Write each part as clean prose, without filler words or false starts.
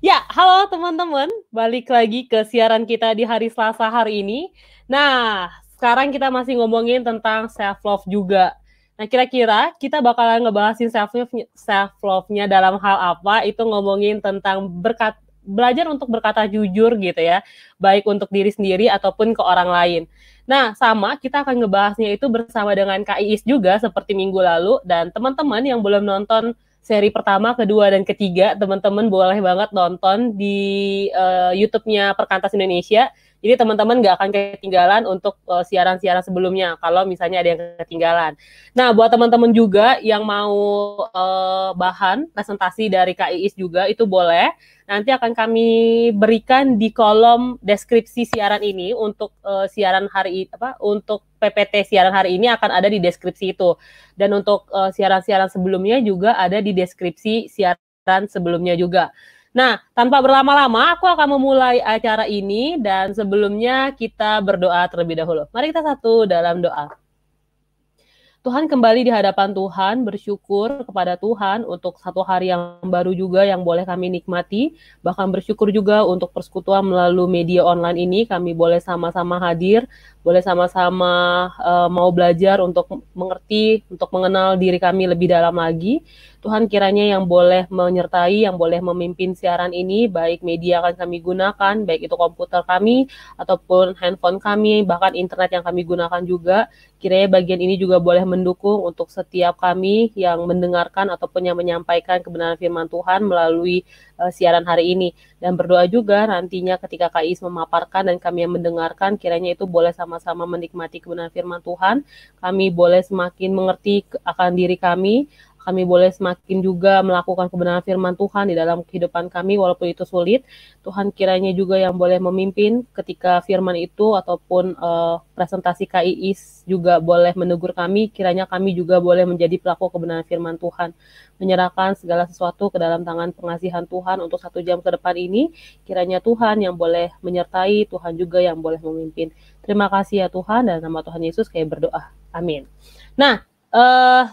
Ya, halo teman-teman, balik lagi ke siaran kita di hari Selasa hari ini. Nah, sekarang kita masih ngomongin tentang self love juga. Nah, kira-kira kita bakalan ngebahasin self love-nya dalam hal apa? Itu ngomongin tentang belajar untuk berkata jujur gitu ya, baik untuk diri sendiri ataupun ke orang lain. Nah, sama kita akan ngebahasnya itu bersama dengan Kak Iis juga seperti minggu lalu, dan teman-teman yang belum nonton seri pertama, kedua, dan ketiga, teman-teman boleh banget nonton di YouTube-nya Perkantas Indonesia. Jadi teman-teman nggak akan ketinggalan untuk siaran-siaran sebelumnya kalau misalnya ada yang ketinggalan. Nah, buat teman-teman juga yang mau bahan presentasi dari Kak Iis juga, itu boleh. Nanti akan kami berikan di kolom deskripsi siaran ini untuk siaran hari untuk PPT siaran hari ini akan ada di deskripsi itu. Dan untuk siaran-siaran sebelumnya juga ada di deskripsi siaran sebelumnya juga. Nah, tanpa berlama-lama, aku akan memulai acara ini dan sebelumnya kita berdoa terlebih dahulu. Mari kita satu dalam doa. Tuhan, kembali di hadapan Tuhan, bersyukur kepada Tuhan untuk satu hari yang baru juga yang boleh kami nikmati, bahkan bersyukur juga untuk persekutuan melalui media online ini, kami boleh sama-sama hadir, boleh sama-sama mau belajar untuk mengerti, untuk mengenal diri kami lebih dalam lagi. Tuhan kiranya yang boleh menyertai, yang boleh memimpin siaran ini, baik media akan kami gunakan, baik itu komputer kami, ataupun handphone kami, bahkan internet yang kami gunakan juga, kiranya bagian ini juga boleh mendukung untuk setiap kami yang mendengarkan ataupun yang menyampaikan kebenaran firman Tuhan melalui siaran hari ini. Dan berdoa juga nantinya ketika Kak Is memaparkan dan kami yang mendengarkan, kiranya itu boleh sama-sama menikmati kebenaran firman Tuhan, kami boleh semakin mengerti akan diri kami boleh semakin juga melakukan kebenaran firman Tuhan di dalam kehidupan kami walaupun itu sulit. Tuhan kiranya juga yang boleh memimpin ketika firman itu ataupun presentasi KIIS juga boleh menegur kami, kiranya kami juga boleh menjadi pelaku kebenaran firman Tuhan. Menyerahkan segala sesuatu ke dalam tangan pengasihan Tuhan untuk 1 jam ke depan ini, kiranya Tuhan yang boleh menyertai, Tuhan juga yang boleh memimpin. Terima kasih ya Tuhan, dan nama Tuhan Yesus kami berdoa. Amin. Nah,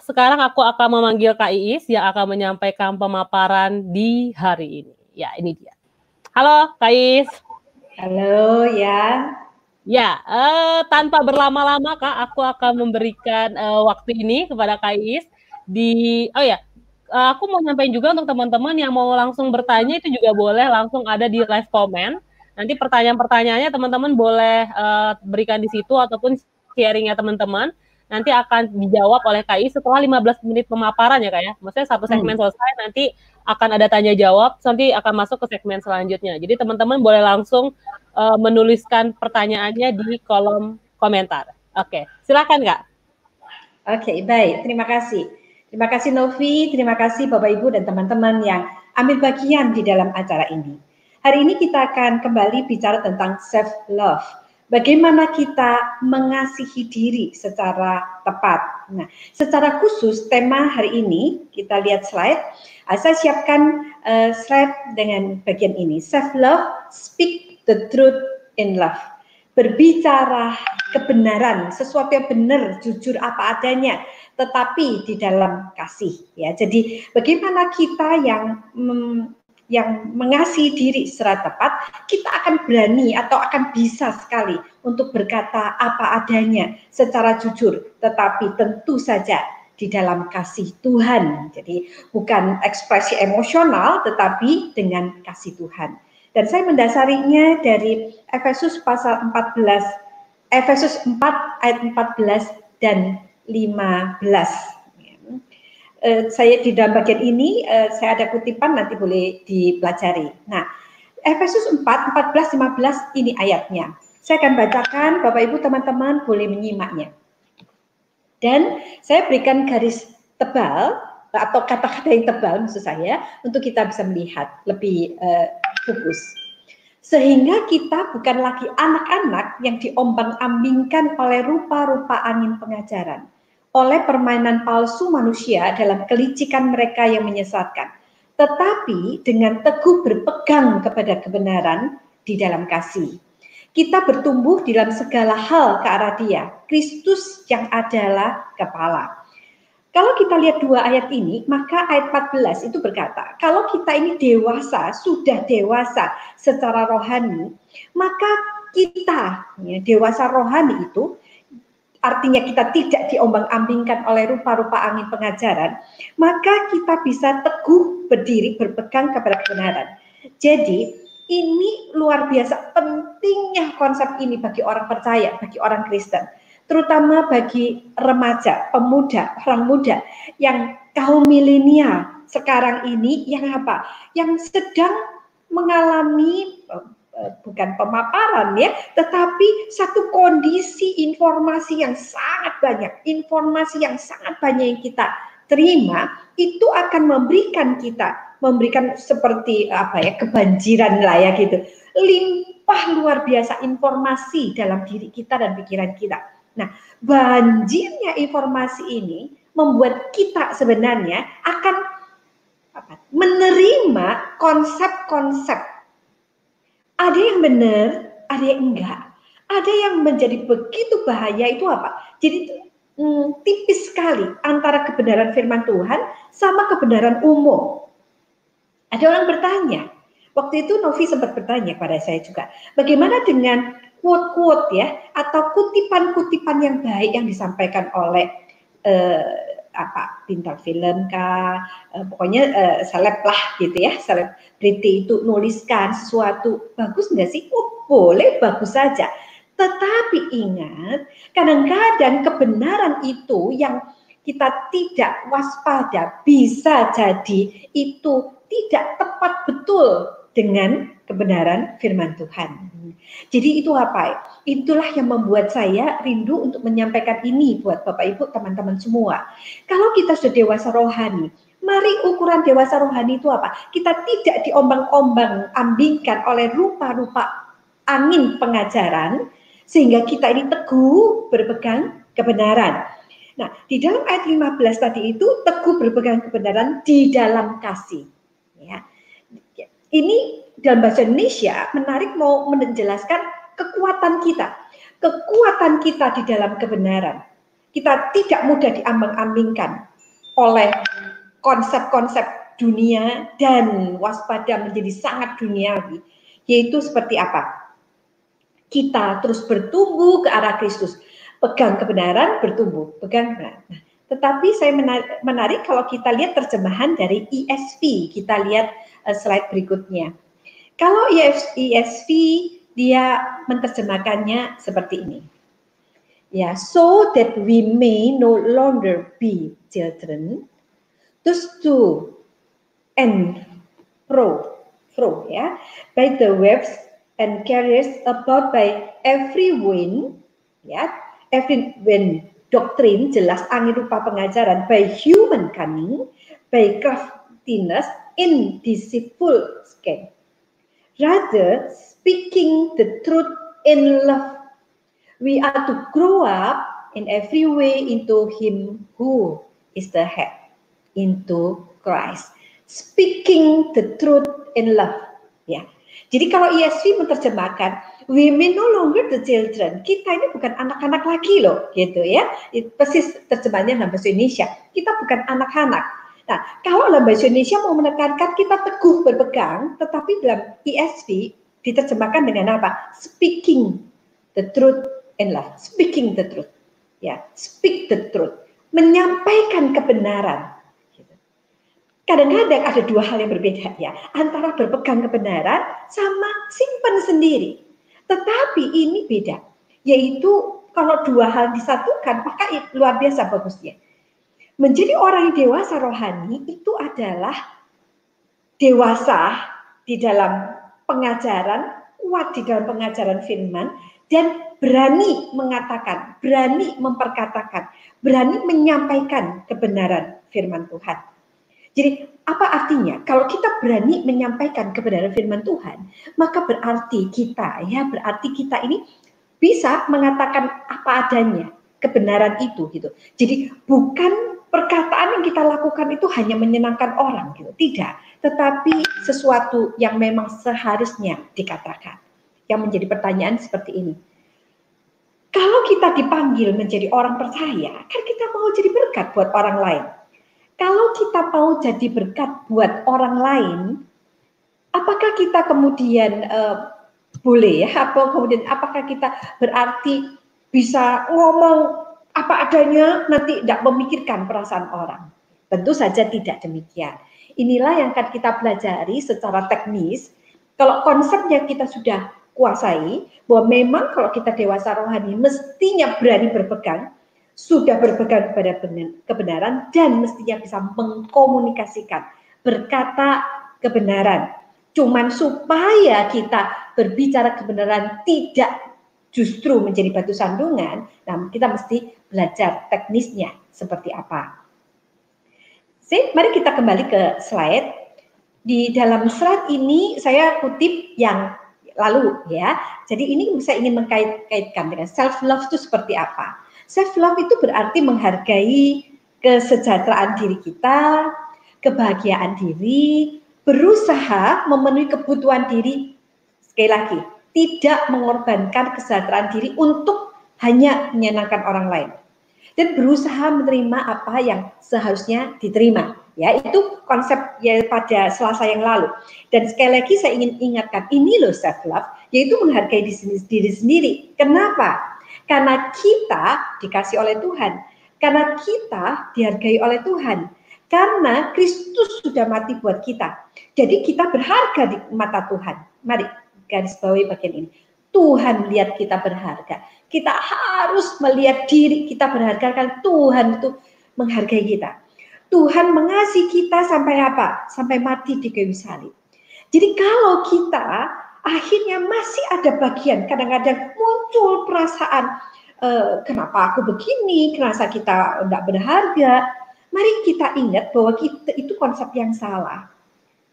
sekarang aku akan memanggil Kak Iis yang akan menyampaikan pemaparan di hari ini. Ya, ini dia. Halo, Kak Iis. Halo, ya. Ya, tanpa berlama-lama, Kak, aku akan memberikan waktu ini kepada Kak Iis aku mau nyampein juga untuk teman-teman yang mau langsung bertanya itu juga boleh langsung ada di live comment. Nanti pertanyaan-pertanyaannya teman-teman boleh berikan di situ ataupun sharingnya teman-teman. Nanti akan dijawab oleh KI setelah 15 menit pemaparan ya Kak ya. Maksudnya satu segmen selesai nanti akan ada tanya jawab, nanti akan masuk ke segmen selanjutnya. Jadi teman-teman boleh langsung menuliskan pertanyaannya di kolom komentar. Oke, silakan Kak. Oke, baik. Terima kasih. Terima kasih Novi, terima kasih Bapak Ibu dan teman-teman yang ambil bagian di dalam acara ini. Hari ini kita akan kembali bicara tentang self love. Bagaimana kita mengasihi diri secara tepat. Nah, secara khusus tema hari ini, kita lihat slide. Saya siapkan slide dengan bagian ini. Self love, speak the truth in love. Berbicara kebenaran, sesuatu yang benar, jujur apa adanya, tetapi di dalam kasih. Ya, jadi bagaimana kita yang mengasihi diri secara tepat, kita akan berani atau akan bisa sekali untuk berkata apa adanya secara jujur, tetapi tentu saja di dalam kasih Tuhan. Jadi bukan ekspresi emosional, tetapi dengan kasih Tuhan. Dan saya mendasarinya dari Efesus pasal 14, Efesus 4 ayat 14 dan 15. Saya di dalam bagian ini saya ada kutipan, nanti boleh dipelajari. Nah, Efesus 4, 14, 15 ini ayatnya. Saya akan bacakan, Bapak Ibu teman-teman boleh menyimaknya. Dan saya berikan garis tebal atau kata-kata yang tebal maksud saya untuk kita bisa melihat lebih fokus. Sehingga kita bukan lagi anak-anak yang diombang-ambingkan oleh rupa-rupa angin pengajaran, oleh permainan palsu manusia dalam kelicikan mereka yang menyesatkan, tetapi dengan teguh berpegang kepada kebenaran di dalam kasih. Kita bertumbuh dalam segala hal ke arah Dia, Kristus yang adalah kepala. Kalau kita lihat dua ayat ini, maka ayat 14 itu berkata, kalau kita ini dewasa, sudah dewasa secara rohani, maka kita, ya, dewasa rohani itu, artinya kita tidak diombang-ambingkan oleh rupa-rupa angin pengajaran, maka kita bisa teguh berdiri berpegang kepada kebenaran. Jadi, ini luar biasa pentingnya konsep ini bagi orang percaya, bagi orang Kristen. Terutama bagi remaja, pemuda, orang muda yang kaum milenial sekarang ini yang apa? Yang sedang mengalami bukan pemaparan ya, tetapi satu kondisi informasi yang sangat banyak, informasi yang sangat banyak yang kita terima itu akan memberikan seperti apa ya, kebanjiran lah ya gitu, limpah luar biasa informasi dalam diri kita dan pikiran kita. Nah, banjirnya informasi ini membuat kita sebenarnya akan menerima konsep-konsep. Ada yang benar, ada yang enggak. Ada yang menjadi begitu bahaya itu apa? Jadi tipis sekali antara kebenaran firman Tuhan sama kebenaran umum. Ada orang bertanya, waktu itu Novi sempat bertanya pada saya juga, bagaimana dengan quote-quote ya, atau kutipan-kutipan yang baik yang disampaikan oleh bintang film kah, pokoknya seleb lah gitu ya, selebriti itu nuliskan sesuatu, bagus nggak sih? Boleh, bagus saja. Tetapi ingat, kadang-kadang kebenaran itu yang kita tidak waspada bisa jadi itu tidak tepat betul dengan kebenaran firman Tuhan. Jadi itu apa? Itulah yang membuat saya rindu untuk menyampaikan ini buat Bapak Ibu, teman-teman semua. Kalau kita sudah dewasa rohani, mari ukuran dewasa rohani itu apa? Kita tidak diombang-ombang ambingkan oleh rupa-rupa angin pengajaran, sehingga kita ini teguh berpegang kebenaran. Nah, di dalam ayat 15 tadi itu teguh berpegang kebenaran di dalam kasih. Ya. Ini dalam bahasa Indonesia menarik mau menjelaskan kekuatan kita. Kekuatan kita di dalam kebenaran. Kita tidak mudah diambang-ambingkan oleh konsep-konsep dunia dan waspada menjadi sangat duniawi. Yaitu seperti apa? Kita terus bertumbuh ke arah Kristus. Pegang kebenaran, bertumbuh. Pegang kebenaran. Nah, tetapi saya menarik kalau kita lihat terjemahan dari ESV. Kita lihat slide berikutnya. Kalau ESV dia menerjemahkannya seperti ini. Ya, so that we may no longer be children, tossed to and fro ya, by the waves and carried about by every wind, ya, every wind doctrine, jelas angin rupa pengajaran, by human cunning, by craftiness in deceitful scheme. Rather, speaking the truth in love, we are to grow up in every way into Him who is the head, into Christ. Speaking the truth in love. Ya. Jadi kalau ESV menerjemahkan, we may no longer the children. Kita ini bukan anak-anak lagi loh, gitu ya. Persis terjemahannya dalam bahasa Indonesia. Kita bukan anak-anak. Nah, kalau dalam bahasa Indonesia mau menekankan kita teguh berpegang, tetapi dalam ESV diterjemahkan dengan apa? Speaking the truth in love. Speaking the truth. Ya, speak the truth. Menyampaikan kebenaran. Kadang-kadang ada dua hal yang berbeda ya, antara berpegang kebenaran sama simpan sendiri. Tetapi ini beda, yaitu kalau dua hal disatukan maka luar biasa bagusnya. Menjadi orang yang dewasa rohani itu adalah dewasa di dalam pengajaran, kuat di dalam pengajaran firman, dan berani mengatakan, berani memperkatakan, berani menyampaikan kebenaran firman Tuhan. Jadi apa artinya? Kalau kita berani menyampaikan kebenaran firman Tuhan, maka berarti kita ini bisa mengatakan apa adanya kebenaran itu gitu. Jadi bukan perkataan yang kita lakukan itu hanya menyenangkan orang gitu, tidak, tetapi sesuatu yang memang seharusnya dikatakan. Yang menjadi pertanyaan seperti ini. Kalau kita dipanggil menjadi orang percaya, kan kita mau jadi berkat buat orang lain. Kalau kita mau jadi berkat buat orang lain, apakah kita kemudian boleh ya? Apakah kita berarti bisa ngomong apa adanya, nanti tidak memikirkan perasaan orang? Tentu saja tidak demikian. Inilah yang akan kita pelajari secara teknis. Kalau konsepnya kita sudah kuasai, bahwa memang kalau kita dewasa rohani mestinya berani berpegang, sudah berpegang kepada kebenaran, dan mestinya bisa mengkomunikasikan, berkata kebenaran. Cuman supaya kita berbicara kebenaran tidak justru menjadi batu sandungan, nah kita mesti belajar teknisnya seperti apa. Mari kita kembali ke slide. Di dalam slide ini saya kutip yang lalu ya. Jadi ini saya ingin mengkaitkan dengan self love itu seperti apa. Self love itu berarti menghargai kesejahteraan diri kita, kebahagiaan diri, berusaha memenuhi kebutuhan diri. Sekali lagi, tidak mengorbankan kesejahteraan diri untuk hanya menyenangkan orang lain. Dan berusaha menerima apa yang seharusnya diterima. Ya, itu konsep ya pada Selasa yang lalu. Dan sekali lagi saya ingin ingatkan, ini loh self love, yaitu menghargai diri sendiri. Kenapa? Karena kita dikasih oleh Tuhan, karena kita dihargai oleh Tuhan, karena Kristus sudah mati buat kita. Jadi kita berharga di mata Tuhan. Mari garis bawahi bagian ini. Tuhan lihat kita berharga. Kita harus melihat diri kita berharga, karena Tuhan itu menghargai kita. Tuhan mengasihi kita sampai apa? Sampai mati di kayu salib. Jadi kalau kita akhirnya masih ada bagian, kadang-kadang muncul perasaan, kenapa aku begini, kenapa kita tidak berharga. Mari kita ingat bahwa kita itu konsep yang salah.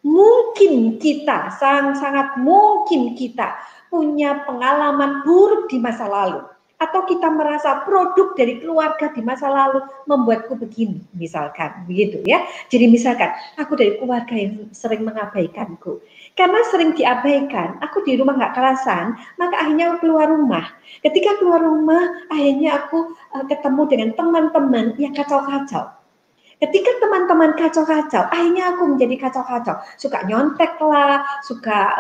Mungkin kita, sangat mungkin kita punya pengalaman buruk di masa lalu, atau kita merasa produk dari keluarga di masa lalu membuatku begini, misalkan begitu ya. Jadi misalkan aku dari keluarga yang sering mengabaikanku, karena sering diabaikan, aku di rumah nggak kerasan, maka akhirnya aku keluar rumah. Ketika keluar rumah, akhirnya aku ketemu dengan teman-teman yang kacau-kacau. Ketika teman-teman kacau-kacau, akhirnya aku menjadi kacau-kacau. Suka nyontek lah, suka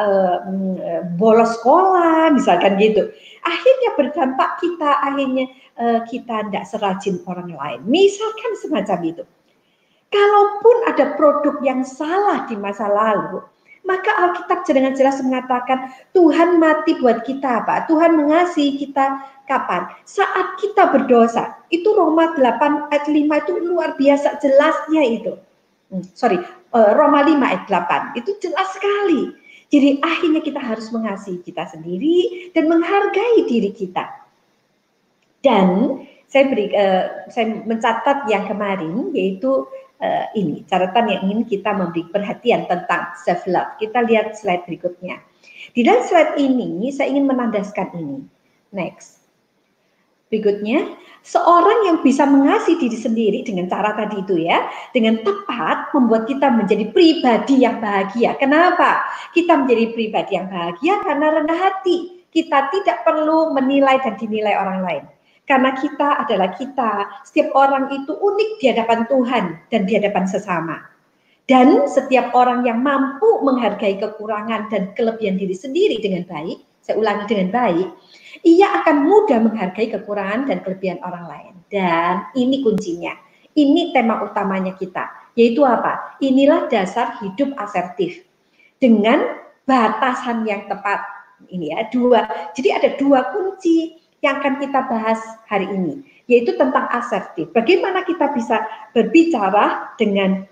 bolos sekolah, misalkan gitu. Akhirnya berdampak akhirnya kita tidak serajin orang lain. Misalkan semacam itu. Kalaupun ada produk yang salah di masa lalu, maka Alkitab dengan jelas mengatakan Tuhan mati buat kita apa? Tuhan mengasihi kita kapan? Saat kita berdosa. Itu Roma 8 ayat 5 itu luar biasa jelasnya itu. Roma 5 ayat 8 itu jelas sekali. Jadi akhirnya kita harus mengasihi kita sendiri dan menghargai diri kita. Dan saya mencatat yang kemarin, yaitu ini catatan yang ingin kita memberi perhatian tentang self love. Kita lihat slide berikutnya. Di dalam slide ini saya ingin menandaskan ini. Next. Berikutnya, seorang yang bisa mengasihi diri sendiri dengan cara tadi itu ya, dengan tepat membuat kita menjadi pribadi yang bahagia. Kenapa? Kita menjadi pribadi yang bahagia karena rendah hati. Kita tidak perlu menilai dan dinilai orang lain. Karena kita adalah kita, setiap orang itu unik di hadapan Tuhan dan di hadapan sesama. Dan setiap orang yang mampu menghargai kekurangan dan kelebihan diri sendiri dengan baik, saya ulangi dengan baik, ia akan mudah menghargai kekurangan dan kelebihan orang lain. Dan ini kuncinya, ini tema utamanya kita, yaitu apa? Inilah dasar hidup asertif dengan batasan yang tepat. Ini ya, jadi ada dua kunci yang akan kita bahas hari ini, yaitu tentang asertif. Bagaimana kita bisa berbicara dengan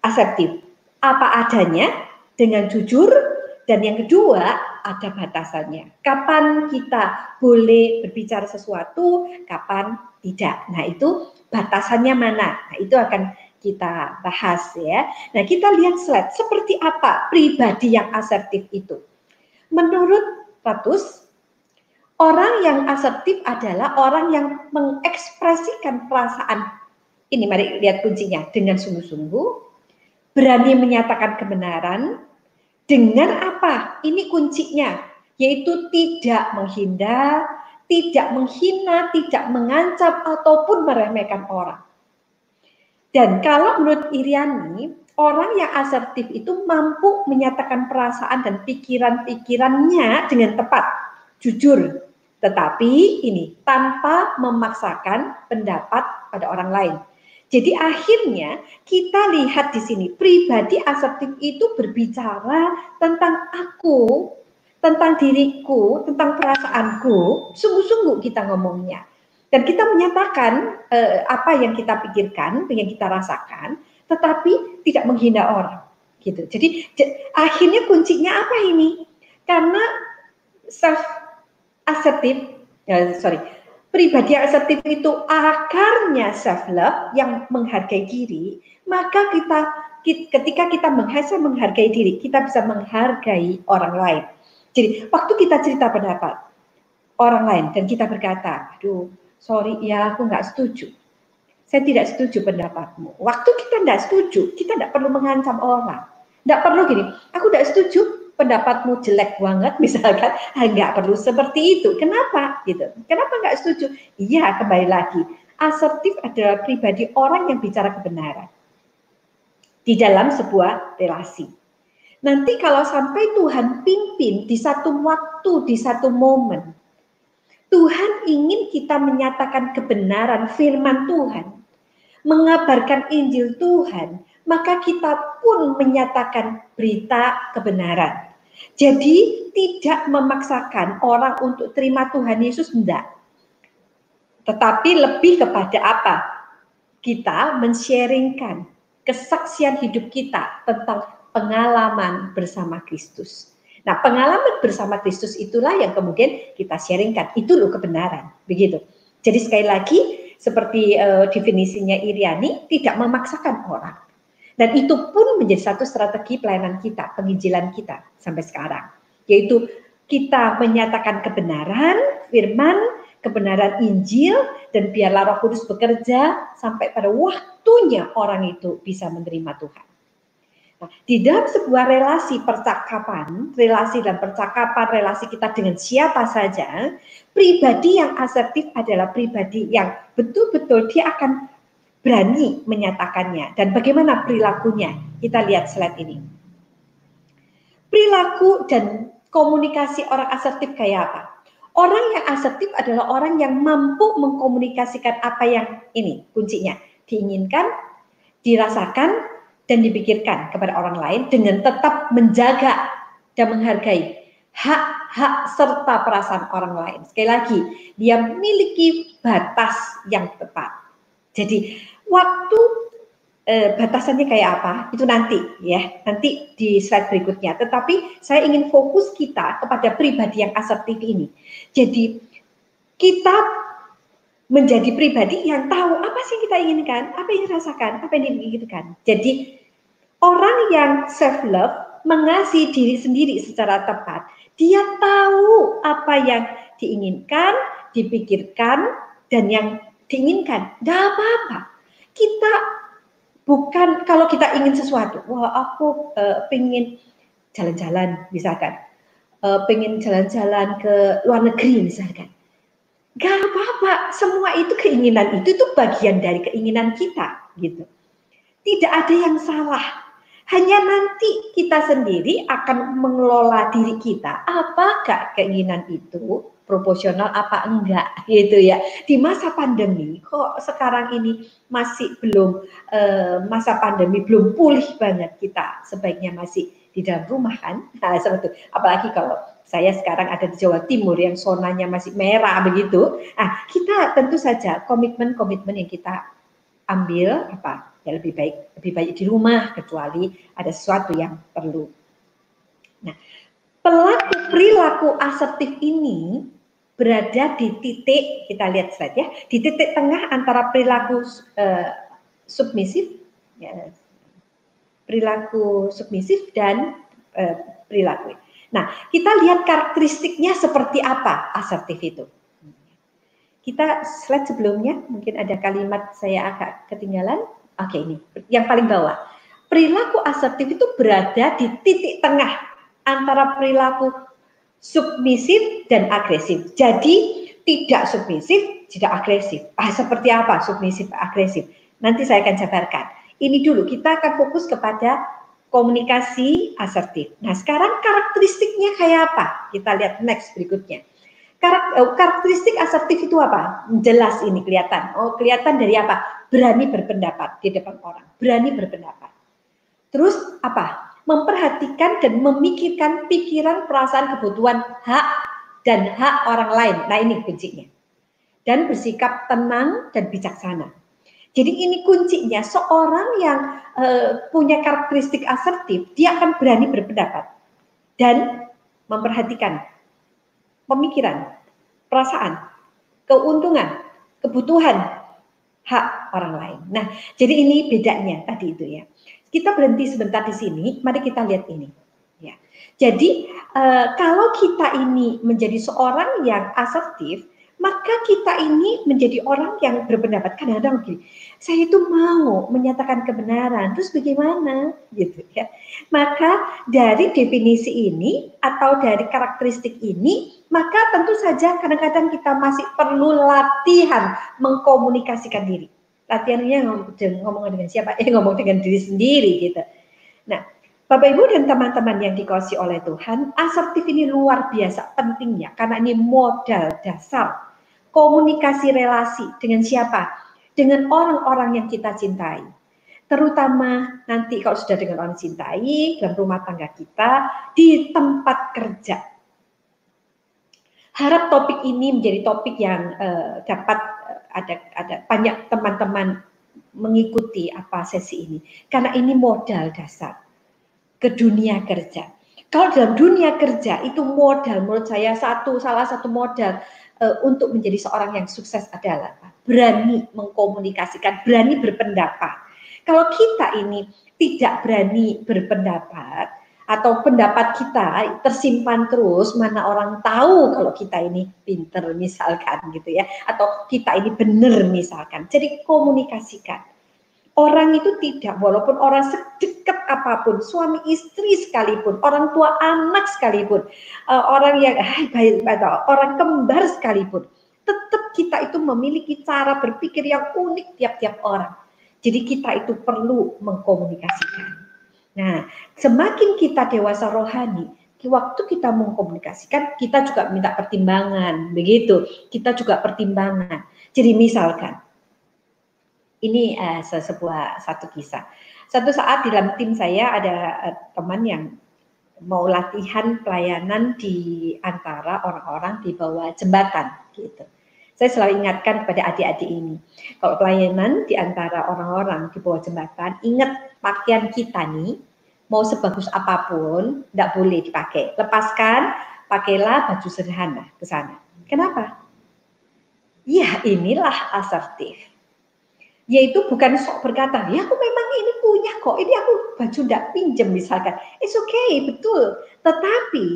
asertif? Apa adanya, dengan jujur, dan yang kedua ada batasannya. Kapan kita boleh berbicara sesuatu, kapan tidak. Nah itu batasannya mana? Nah itu akan kita bahas ya. Nah kita lihat slide, seperti apa pribadi yang asertif itu. Menurut Ratus, orang yang asertif adalah orang yang mengekspresikan perasaan. Ini mari lihat kuncinya, dengan sungguh-sungguh, berani menyatakan kebenaran, dengan apa? Ini kuncinya, yaitu tidak menghindar, tidak menghina, tidak mengancam, ataupun meremehkan orang. Dan kalau menurut Iriani, orang yang asertif itu mampu menyatakan perasaan dan pikiran-pikirannya dengan tepat, jujur, tetapi ini tanpa memaksakan pendapat pada orang lain. Jadi akhirnya kita lihat di sini pribadi asertif itu berbicara tentang aku, tentang diriku, tentang perasaanku, sungguh-sungguh kita ngomongnya. Dan kita menyatakan apa yang kita pikirkan, yang kita rasakan, tetapi tidak menghina orang. Gitu. Jadi akhirnya kuncinya apa ini? Karena pribadi asertif itu akarnya self love yang menghargai diri, maka ketika kita menghargai diri, kita bisa menghargai orang lain. Jadi waktu kita cerita pendapat orang lain dan kita berkata, aduh, sorry ya, aku nggak setuju. Saya tidak setuju pendapatmu. Waktu kita nggak setuju, kita nggak perlu mengancam orang. Nggak perlu gini, aku nggak setuju, pendapatmu jelek banget, misalkan, nggak perlu seperti itu. Kenapa? Gitu. Kenapa nggak setuju? Iya, kembali lagi. Asertif adalah pribadi orang yang bicara kebenaran di dalam sebuah relasi. Nanti kalau sampai Tuhan pimpin di satu waktu, di satu momen, Tuhan ingin kita menyatakan kebenaran firman Tuhan, mengabarkan Injil Tuhan, maka kita pun menyatakan berita kebenaran. Jadi tidak memaksakan orang untuk terima Tuhan Yesus, enggak. Tetapi lebih kepada apa? Kita men-sharingkan kesaksian hidup kita tentang pengalaman bersama Kristus. Nah, pengalaman bersama Kristus itulah yang kemudian kita sharingkan. Itu loh kebenaran, begitu. Jadi sekali lagi, seperti definisinya Iriani, tidak memaksakan orang. Dan itu pun menjadi satu strategi pelayanan kita, penginjilan kita sampai sekarang. Yaitu kita menyatakan kebenaran, firman, kebenaran Injil, dan biarlah Roh Kudus bekerja sampai pada waktunya orang itu bisa menerima Tuhan. Nah, di dalam sebuah relasi percakapan, relasi kita dengan siapa saja, pribadi yang asertif adalah pribadi yang betul-betul dia akan berani menyatakannya. Dan bagaimana perilakunya? Kita lihat slide ini. Perilaku dan komunikasi orang asertif kayak apa? Orang yang asertif adalah orang yang mampu mengkomunikasikan apa yang ini kuncinya diinginkan, dirasakan, dan dipikirkan kepada orang lain dengan tetap menjaga dan menghargai hak-hak serta perasaan orang lain. Sekali lagi, dia memiliki batas yang tepat. Jadi waktu batasannya kayak apa itu nanti di slide berikutnya. Tetapi saya ingin fokus kita kepada pribadi yang asertif ini. Jadi kita menjadi pribadi yang tahu apa sih yang kita inginkan, apa yang dirasakan, apa yang dipikirkan. Jadi orang yang self love mengasihi diri sendiri secara tepat. Dia tahu apa yang diinginkan, dipikirkan, dan yang diinginkan. Tidak apa-apa. Kita bukan kalau kita ingin sesuatu, wah aku pengen jalan-jalan misalkan, pengen jalan-jalan ke luar negeri misalkan. Gak apa-apa, semua itu keinginan itu bagian dari keinginan kita gitu. Tidak ada yang salah. Hanya nanti kita sendiri akan mengelola diri kita. Apakah keinginan itu proporsional apa enggak gitu ya. Di masa pandemi kok sekarang ini masih belum masa pandemi belum pulih banget, kita sebaiknya masih di dalam rumah kan. Nah, seperti itu. Apalagi kalau saya sekarang ada di Jawa Timur yang zonanya masih merah begitu. Nah, kita tentu saja komitmen yang kita ambil apa? Ya lebih baik di rumah kecuali ada sesuatu yang perlu. Nah, perilaku asertif ini berada di titik, kita lihat slide ya, di titik tengah antara perilaku submisif, ya, perilaku submisif dan perilaku. Nah, kita lihat karakteristiknya seperti apa asertif itu. Kita slide sebelumnya, mungkin ada kalimat saya agak ketinggalan. Oke, ini yang paling bawah. Perilaku asertif itu berada di titik tengah antara perilaku submisif dan agresif. Jadi tidak submisif, tidak agresif. Seperti apa submisif, agresif? Nanti saya akan jabarkan. Ini dulu, kita akan fokus kepada komunikasi asertif. Nah, sekarang karakteristiknya kayak apa? Kita lihat next berikutnya. Karakteristik asertif itu apa? Jelas ini kelihatan. Oh, kelihatan dari apa? Berani berpendapat di depan orang. Berani berpendapat. Terus apa? Memperhatikan dan memikirkan pikiran, perasaan, kebutuhan, hak dan hak orang lain. Nah, ini kuncinya. Dan bersikap tenang dan bijaksana. Jadi ini kuncinya, seorang yang punya karakteristik asertif, dia akan berani berpendapat dan memperhatikan pemikiran, perasaan, keuntungan, kebutuhan, hak orang lain. Nah, jadi ini bedanya tadi itu ya. Kita berhenti sebentar di sini, mari kita lihat ini. Ya. Jadi kalau kita ini menjadi seorang yang asertif, maka kita ini menjadi orang yang berpendapat. Kadang-kadang begini, saya itu mau menyatakan kebenaran, terus bagaimana? Gitu ya. Maka dari definisi ini atau dari karakteristik ini, maka tentu saja kadang-kadang kita masih perlu latihan mengkomunikasikan diri. Latihannya ngomong dengan siapa? Ngomong dengan diri sendiri gitu. Nah, Bapak Ibu dan teman-teman yang dikasihi oleh Tuhan, asertif ini luar biasa pentingnya karena ini modal dasar komunikasi relasi dengan siapa? Dengan orang-orang yang kita cintai. Terutama nanti kalau sudah dengan orang cintai, dalam rumah tangga kita, di tempat kerja. Harap topik ini menjadi topik yang dapat ada banyak teman-teman mengikuti apa sesi ini. Karena ini modal dasar ke dunia kerja. Kalau dalam dunia kerja itu modal, menurut saya salah satu modal untuk menjadi seorang yang sukses adalah berani mengkomunikasikan, berani berpendapat. Kalau kita ini tidak berani berpendapat atau pendapat kita tersimpan terus, mana orang tahu kalau kita ini pinter misalkan gitu ya, atau kita ini benar misalkan. Jadi komunikasikan. Orang itu tidak, walaupun orang sedekat apapun, suami istri sekalipun, orang tua anak sekalipun, orang yang orang kembar sekalipun, tetap kita itu memiliki cara berpikir yang unik tiap-tiap orang. Jadi kita itu perlu mengkomunikasikan. Nah, semakin kita dewasa rohani, waktu kita mengkomunikasikan, kita juga minta pertimbangan, begitu. Kita juga pertimbangan. Jadi misalkan, ini satu kisah. Satu saat di dalam tim saya ada teman yang mau latihan pelayanan di antara orang-orang di bawah jembatan gitu. Saya selalu ingatkan kepada adik-adik ini, kalau pelayanan di antara orang-orang di bawah jembatan, ingat pakaian kita nih, mau sebagus apapun, tidak boleh dipakai. Lepaskan, pakailah baju sederhana ke sana. Kenapa? Ya inilah asertif. Yaitu bukan sok berkata, ya aku memang ini punya kok, ini aku baju tidak pinjam misalkan. It's okay, betul. Tetapi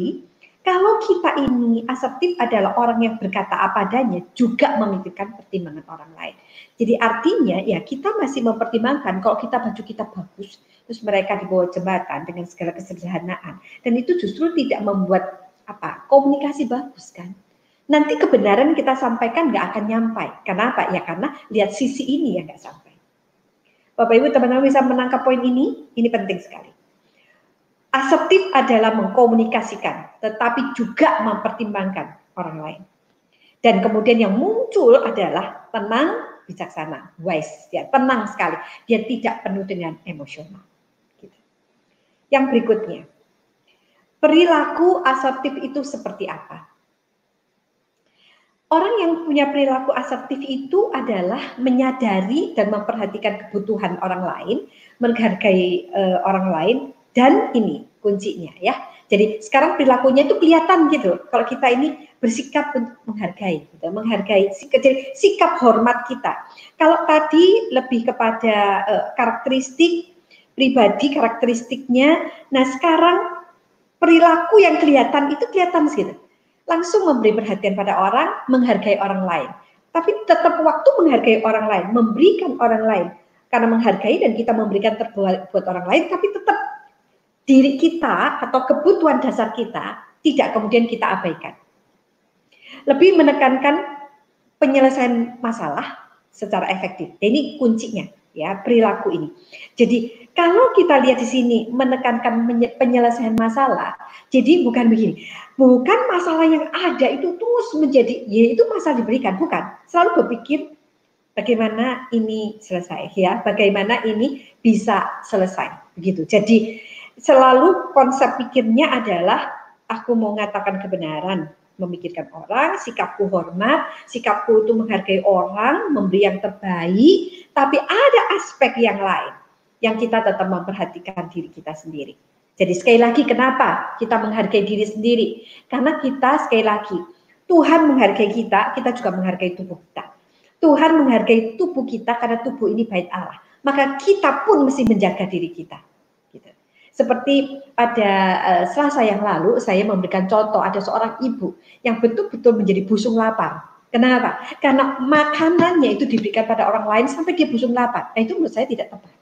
kalau kita ini asertif adalah orang yang berkata apa adanya, juga memikirkan pertimbangan orang lain. Jadi artinya ya kita masih mempertimbangkan kalau kita baju kita bagus, terus mereka di bawah jembatan dengan segala kesederhanaan. Dan itu justru tidak membuat komunikasi bagus kan. Nanti kebenaran kita sampaikan nggak akan nyampai. Kenapa? Ya karena lihat sisi ini yang nggak sampai. Bapak Ibu teman-teman bisa menangkap poin ini penting sekali. Asertif adalah mengkomunikasikan, tetapi juga mempertimbangkan orang lain. Dan kemudian yang muncul adalah tenang, bijaksana, wise, ya tenang sekali. Dia tidak penuh dengan emosional. Gitu. Yang berikutnya, perilaku asertif itu seperti apa? Orang yang punya perilaku asertif itu adalah menyadari dan memperhatikan kebutuhan orang lain, menghargai orang lain, dan ini kuncinya ya. Jadi sekarang perilakunya itu kelihatan gitu. Kalau kita ini bersikap untuk menghargai, gitu, menghargai sikap hormat kita. Kalau tadi lebih kepada karakteristik pribadi, karakteristiknya. Nah sekarang perilaku yang kelihatan itu kelihatan gitu. Langsung memberi perhatian pada orang, menghargai orang lain. Tapi tetap waktu menghargai orang lain, memberikan orang lain. Karena menghargai dan kita memberikan terbuat buat orang lain, tapi tetap diri kita atau kebutuhan dasar kita tidak kemudian kita abaikan. Lebih menekankan penyelesaian masalah secara efektif. Ini kuncinya ya, perilaku ini. Jadi kalau kita lihat di sini menekankan penyelesaian masalah, jadi bukan begini, bukan masalah yang ada itu terus menjadi, ya itu masalah diberikan, bukan. Selalu berpikir bagaimana ini selesai ya, bagaimana ini bisa selesai begitu. Jadi selalu konsep pikirnya adalah aku mau mengatakan kebenaran, memikirkan orang, sikapku hormat, sikapku itu menghargai orang, memberi yang terbaik, tapi ada aspek yang lain yang kita tetap memperhatikan diri kita sendiri. Jadi sekali lagi kenapa kita menghargai diri sendiri? Karena kita sekali lagi Tuhan menghargai kita, kita juga menghargai tubuh kita. Tuhan menghargai tubuh kita karena tubuh ini bait Allah. Maka kita pun mesti menjaga diri kita. Gitu. Seperti pada Selasa yang lalu saya memberikan contoh ada seorang ibu yang betul-betul menjadi busung lapar. Kenapa? Karena makanannya itu diberikan pada orang lain sampai dia busung lapar. Nah, itu menurut saya tidak tepat.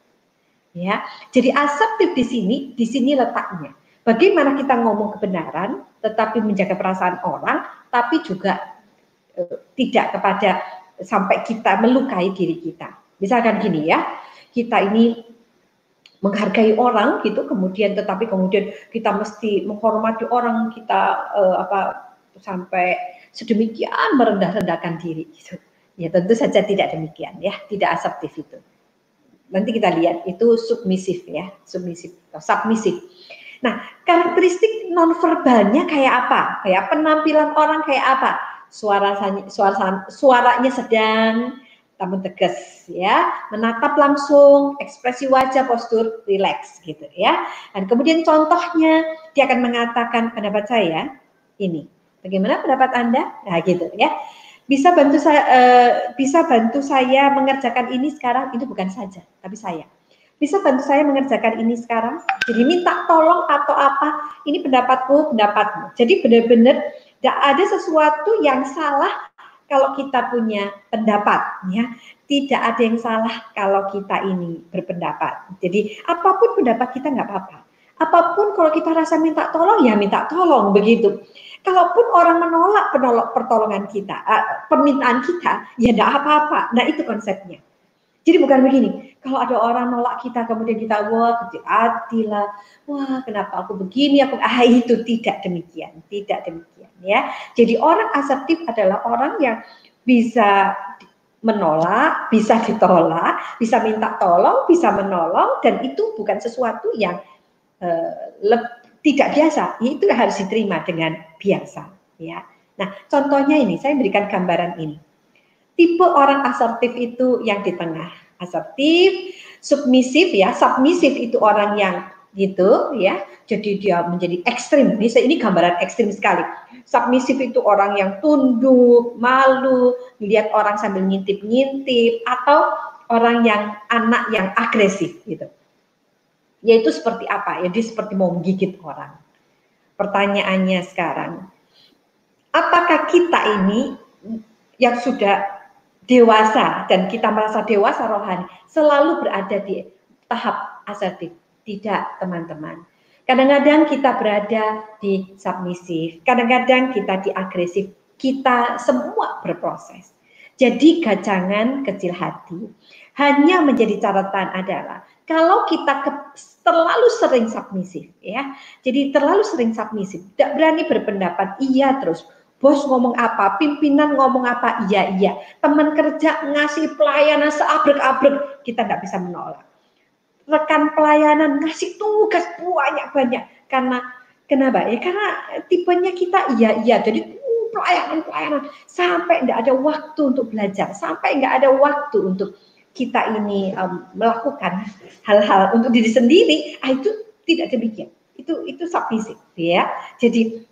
Ya, jadi asertif di sini letaknya. Bagaimana kita ngomong kebenaran, tetapi menjaga perasaan orang, tapi juga tidak kepada sampai kita melukai diri kita. Misalkan gini ya, kita ini menghargai orang gitu, kemudian tetapi kemudian kita mesti menghormati orang, kita sampai sedemikian merendah-rendahkan diri gitu. Ya tentu saja tidak demikian ya, tidak asertif itu. Nanti kita lihat itu submisif ya, submisif, submisif. Nah, karakteristik nonverbalnya kayak apa? Kayak penampilan orang kayak apa? Suaranya sedang namun tegas ya, menatap langsung, ekspresi wajah, postur rileks gitu ya. Dan kemudian contohnya dia akan mengatakan pendapat saya ini. Bagaimana pendapat Anda? Nah, gitu ya. Bisa bantu saya mengerjakan ini sekarang, itu bukan saja, tapi saya. Bisa bantu saya mengerjakan ini sekarang? Jadi minta tolong atau apa? Ini pendapatku, pendapatmu. Jadi benar-benar tidak ada sesuatu yang salah kalau kita punya pendapat, ya. Tidak ada yang salah kalau kita ini berpendapat. Jadi apapun pendapat kita nggak apa-apa. Apapun kalau kita rasa minta tolong, ya minta tolong begitu. Kalaupun orang menolak pertolongan kita, permintaan kita, ya tidak apa-apa. Nah itu konsepnya. Jadi bukan begini, kalau ada orang nolak kita, kemudian kita, wah kecil hati lah, wah kenapa aku begini, itu tidak demikian, tidak demikian ya. Jadi orang asertif adalah orang yang bisa menolak, bisa ditolak, bisa minta tolong, bisa menolong, dan itu bukan sesuatu yang tidak biasa, itu harus diterima dengan biasa ya. Nah contohnya ini, saya berikan gambaran ini. Tipe orang asertif itu yang di tengah, asertif, submisif ya, submisif itu orang yang gitu ya, jadi dia menjadi ekstrim. Ini gambaran ekstrim sekali. Submisif itu orang yang tunduk, malu, lihat orang sambil ngintip-ngintip, atau orang yang anak yang agresif gitu. Yaitu seperti apa? Ya dia seperti mau menggigit orang. Pertanyaannya sekarang, apakah kita ini yang sudah dewasa dan kita merasa dewasa rohani selalu berada di tahap asertif? Tidak, teman-teman. Kadang-kadang kita berada di submisif, kadang-kadang kita di agresif. Kita semua berproses. Jadi jangan kecil hati. Hanya menjadi catatan adalah kalau kita terlalu sering submisif ya. Jadi terlalu sering submisif, tidak berani berpendapat iya terus. Bos ngomong apa, pimpinan ngomong apa, iya. Teman kerja ngasih pelayanan seabrek-abrek, kita tidak bisa menolak. Rekan pelayanan ngasih tugas banyak-banyak. Kenapa? Ya karena tipenya kita iya. Jadi pelayanan sampai tidak ada waktu untuk belajar, sampai nggak ada waktu untuk kita ini melakukan hal-hal untuk diri sendiri. Itu tidak demikian. Itu submisif ya. Jadi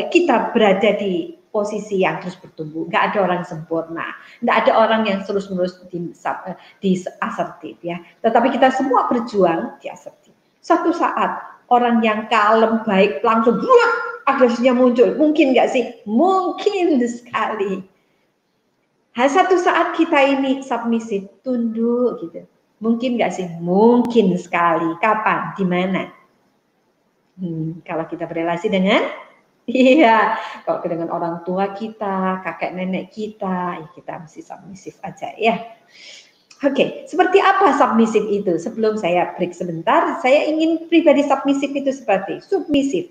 kita berada di posisi yang terus bertumbuh, nggak ada orang sempurna, nggak ada orang yang terus-menerus di asertif ya. Tetapi kita semua berjuang di asertif. Suatu saat orang yang kalem, baik, langsung agresinya muncul. Mungkin nggak sih? Mungkin sekali. Satu saat kita ini submisif, tunduk gitu. Mungkin nggak sih? Mungkin sekali. Kapan? Di mana? Kalau kita berrelasi dengan Iya, kalau dengan orang tua kita, kakek nenek kita, ya kita mesti submisif aja ya. Oke, seperti apa submisif itu? Sebelum saya break sebentar, saya ingin pribadi submisif itu seperti submisif.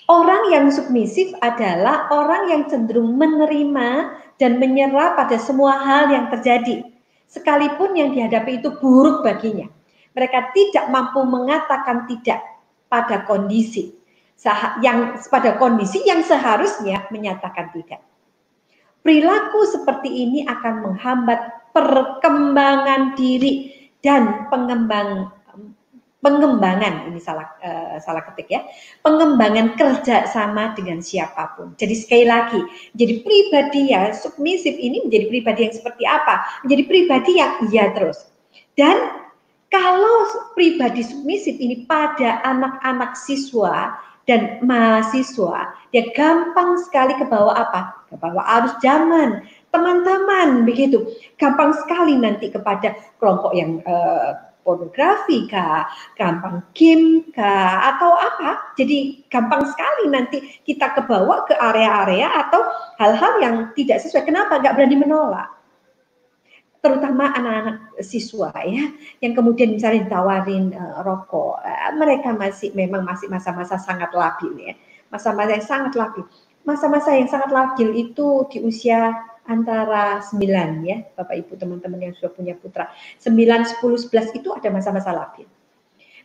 Orang yang submisif adalah orang yang cenderung menerima dan menyerah pada semua hal yang terjadi, sekalipun yang dihadapi itu buruk baginya. Mereka tidak mampu mengatakan tidak pada kondisi yang seharusnya menyatakan tidak. Perilaku seperti ini akan menghambat perkembangan diri dan pengembangan ini salah ketik ya, pengembangan kerjasama dengan siapapun. Jadi sekali lagi, jadi pribadi ya submisif ini menjadi pribadi yang seperti apa? Menjadi pribadi yang iya terus. Dan kalau pribadi submisif ini pada anak-anak siswa dan mahasiswa, dia gampang sekali ke bawah apa? Ke bawah arus zaman, teman-teman begitu. Gampang sekali nanti kepada kelompok yang pornografi kah, gampang game kah, atau apa. Jadi gampang sekali nanti kita kebawa ke area-area atau hal-hal yang tidak sesuai. Kenapa? Nggak berani menolak. Terutama anak-anak siswa ya, yang kemudian misalnya ditawarin rokok, mereka memang masih masa-masa sangat labil ya, masa-masa yang sangat labil. Masa-masa yang sangat labil itu di usia antara 9 ya, Bapak Ibu teman-teman yang sudah punya putra, 9, 10, 11 itu ada masa-masa labil.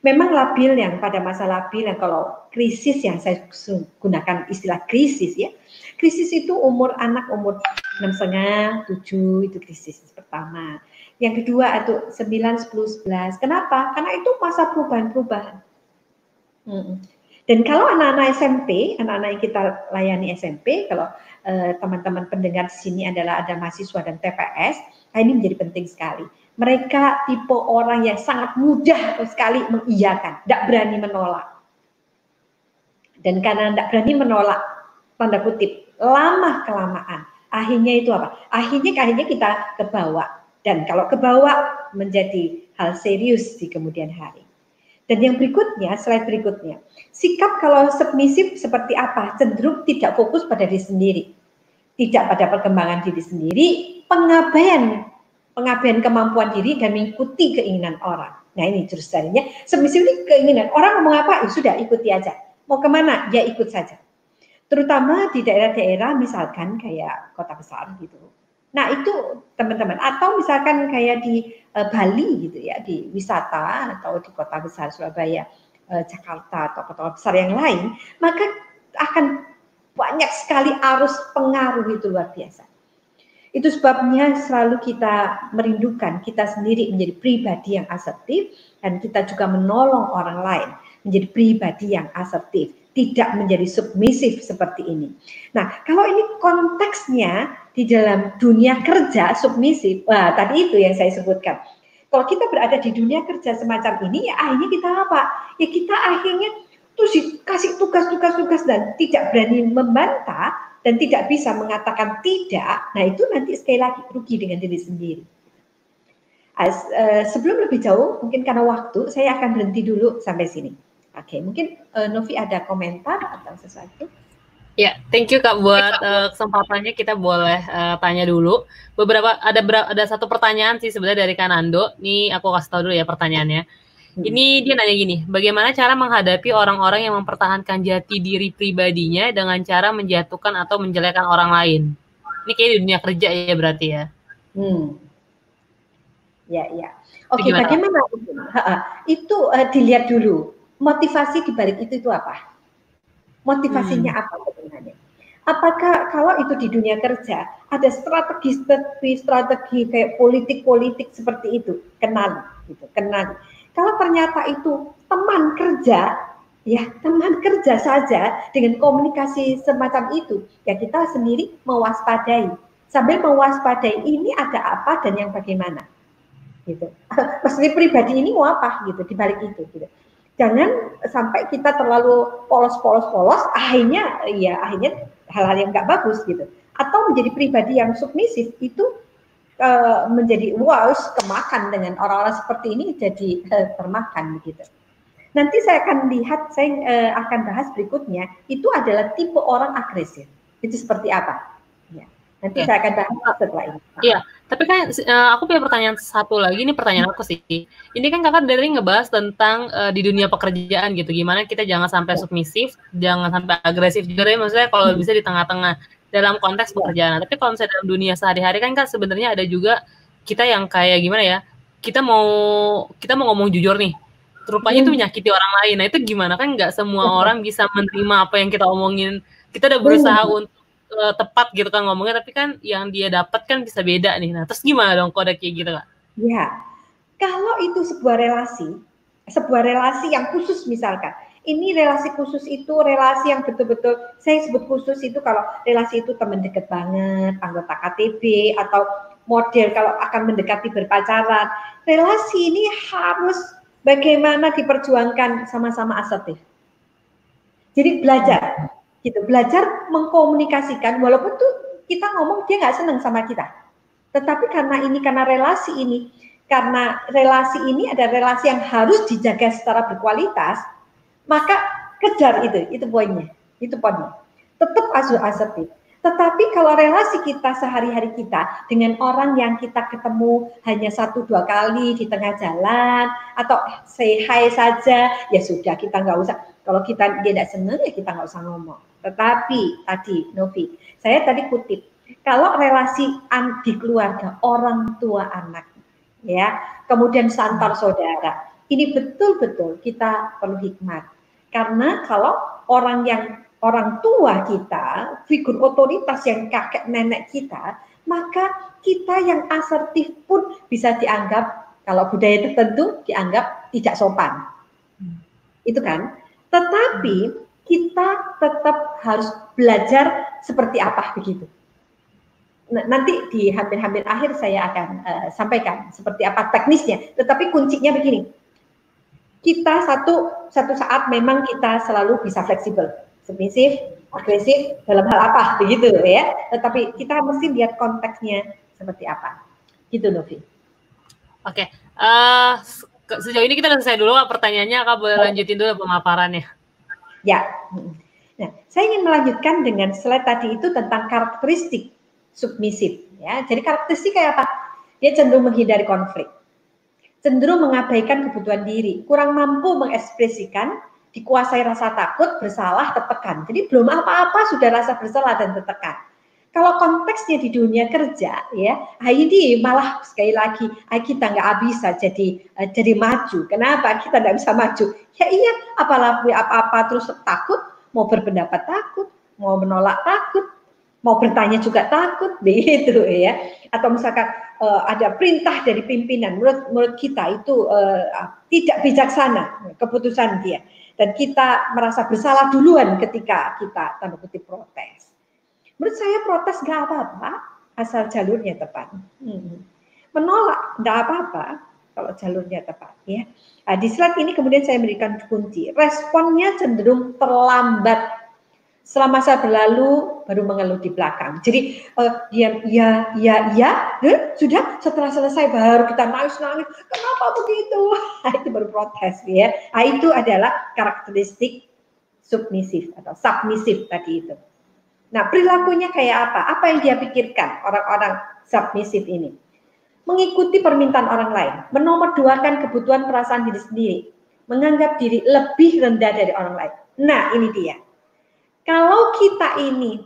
Memang labil yang pada masa labil yang kalau krisis yang saya gunakan istilah krisis ya, krisis itu anak umur 6,5, 7 itu krisis pertama. Yang kedua itu 9, 10, 11. Kenapa? Karena itu masa perubahan-perubahan. Dan kalau anak-anak SMP, anak-anak yang kita layani SMP, kalau teman-teman pendengar di sini adalah ada mahasiswa dan TPS, ini menjadi penting sekali. Mereka tipe orang yang sangat mudah sekali mengiyakan, tidak berani menolak. Dan karena tidak berani menolak, tanda kutip, lama-kelamaan, akhirnya itu apa? Akhirnya kita kebawa. Dan kalau kebawa menjadi hal serius di kemudian hari. Dan yang berikutnya, slide berikutnya, sikap kalau submisif seperti apa? Cenderung tidak fokus pada diri sendiri, tidak pada perkembangan diri sendiri, pengabaian kemampuan diri dan mengikuti keinginan orang. Nah ini jurusannya, submisif ini keinginan. Orang ngomong apa, ya sudah ikuti aja. Mau kemana, ya ikut saja. Terutama di daerah-daerah misalkan kayak kota besar gitu. Nah itu teman-teman, atau misalkan kayak di Bali gitu ya, di wisata atau di kota besar Surabaya, Jakarta atau kota besar yang lain, maka akan banyak sekali arus pengaruh itu luar biasa. Itu sebabnya selalu kita merindukan kita sendiri menjadi pribadi yang asertif dan kita juga menolong orang lain menjadi pribadi yang asertif, tidak menjadi submisif seperti ini. Nah, kalau ini konteksnya di dalam dunia kerja submisif, tadi itu yang saya sebutkan. Kalau kita berada di dunia kerja semacam ini, ya akhirnya kita apa? Ya kita akhirnya terus dikasih tugas-tugas dan tidak berani membantah dan tidak bisa mengatakan tidak. Nah itu nanti sekali lagi rugi dengan diri sendiri. Sebelum lebih jauh, mungkin karena waktu, saya akan berhenti dulu sampai sini. Oke, mungkin Novi ada komentar atau sesuatu? Ya, thank you Kak buat kesempatannya. Kita boleh tanya dulu. Ada satu pertanyaan sih sebenarnya dari Kanando. Nih aku kasih tahu dulu ya pertanyaannya. Ini dia nanya gini, bagaimana cara menghadapi orang-orang yang mempertahankan jati diri pribadinya dengan cara menjatuhkan atau menjelekkan orang lain? Ini kayak di dunia kerja ya berarti ya? Ya. Oke, bagaimana? Itu dilihat dulu. Motivasi dibalik itu apa? Motivasinya apa sebenarnya? Apakah kalau itu di dunia kerja ada strategi kayak politik seperti itu? Kenali. Kalau ternyata itu teman kerja, ya teman kerja saja dengan komunikasi semacam itu, ya kita sendiri mewaspadai. Sambil mewaspadai ini ada apa dan yang bagaimana, gitu. Maksudnya pribadi ini mau apa, gitu di balik itu, gitu. Jangan sampai kita terlalu polos, akhirnya hal-hal yang nggak bagus, gitu. Atau menjadi pribadi yang submisif itu menjadi kemakan dengan orang-orang seperti ini, jadi termakan begitu. Nanti saya akan lihat, saya akan bahas berikutnya, itu adalah tipe orang agresif. Itu seperti apa? Ya. Nanti saya akan bahas setelah ini. Iya, tapi kan aku punya pertanyaan satu lagi, ini pertanyaan aku sih. Ini kan kakak dari ngebahas tentang di dunia pekerjaan gitu, gimana kita jangan sampai submisif, jangan sampai agresif juga, maksudnya kalau bisa di tengah-tengah dalam konteks pekerjaan. Tapi kalau misalnya dalam dunia sehari-hari kan sebenarnya ada juga kita yang kayak gimana ya, kita mau ngomong jujur nih, rupanya itu menyakiti orang lain. Nah itu gimana, kan nggak semua orang bisa menerima apa yang kita omongin. Kita udah berusaha untuk tepat gitu kan ngomongnya, tapi kan yang dia dapat kan bisa beda nih. Nah terus gimana dong kode kayak gitu Kak? Ya, kalau itu sebuah relasi yang khusus misalkan, ini relasi khusus itu relasi yang betul-betul saya sebut khusus itu kalau relasi itu teman dekat banget, anggota KTB atau model kalau akan mendekati berpacaran. Relasi ini harus bagaimana diperjuangkan sama-sama asertif. Jadi belajar, gitu, belajar mengkomunikasikan walaupun tuh kita ngomong dia nggak senang sama kita, tetapi karena relasi ini ada relasi yang harus dijaga secara berkualitas, maka kejar itu poinnya, tetap asertif. Tetapi kalau relasi kita sehari-hari kita dengan orang yang kita ketemu hanya 1-2 kali di tengah jalan atau say hi saja, ya sudah kita nggak usah. Kalau dia tidak senang ya kita nggak usah ngomong. Tetapi tadi Novi, saya tadi kutip, kalau relasi di keluarga orang tua anak, ya, kemudian santar saudara, ini betul-betul kita perlu hikmat. Karena kalau orang tua kita, figur otoritas yang kakek nenek kita, maka kita yang asertif pun bisa dianggap, kalau budaya tertentu dianggap tidak sopan. Itu kan? Tetapi kita tetap harus belajar seperti apa begitu. Nanti di hampir-hampir akhir saya akan sampaikan seperti apa teknisnya. Tetapi kuncinya begini, kita satu saat memang kita selalu bisa fleksibel, submisif, agresif dalam hal apa begitu ya. Tetapi kita mesti lihat konteksnya seperti apa. Gitu Novi. Oke. Sejauh ini kita udah selesai dulu pertanyaannya, Kak boleh lanjutin dulu pemaparannya. Ya. Nah, saya ingin melanjutkan dengan slide tadi itu tentang karakteristik submisif ya. Jadi karakteristik kayak apa? Dia cenderung menghindari konflik, cenderung mengabaikan kebutuhan diri, kurang mampu mengekspresikan, dikuasai rasa takut, bersalah, tertekan. Jadi belum apa-apa sudah rasa bersalah dan tertekan. Kalau konteksnya di dunia kerja, ya, ini malah sekali lagi kita nggak bisa jadi maju. Kenapa kita nggak bisa maju? Ya iya, apalagi apa-apa terus takut, mau berpendapat takut, mau menolak takut, mau bertanya juga takut, begitu ya. Atau misalkan ada perintah dari pimpinan, menurut kita itu tidak bijaksana keputusan dia, dan kita merasa bersalah duluan ketika kita tanda kutip protes. Menurut saya protes nggak apa-apa asal jalurnya tepat. Menolak nggak apa-apa kalau jalurnya tepat ya. Nah, di slide ini kemudian saya berikan kunci. Responnya cenderung terlambat. Setelah masa berlalu baru mengeluh di belakang. Jadi sudah setelah selesai baru kita nangis. Kenapa begitu? Nah, itu baru protes ya. Nah, itu adalah karakteristik submisif atau submisif tadi itu. Nah, perilakunya kayak apa? Apa yang dia pikirkan orang-orang submisif ini? Mengikuti permintaan orang lain, menomorduakan kebutuhan perasaan diri sendiri, menganggap diri lebih rendah dari orang lain. Nah, ini dia. Kalau kita ini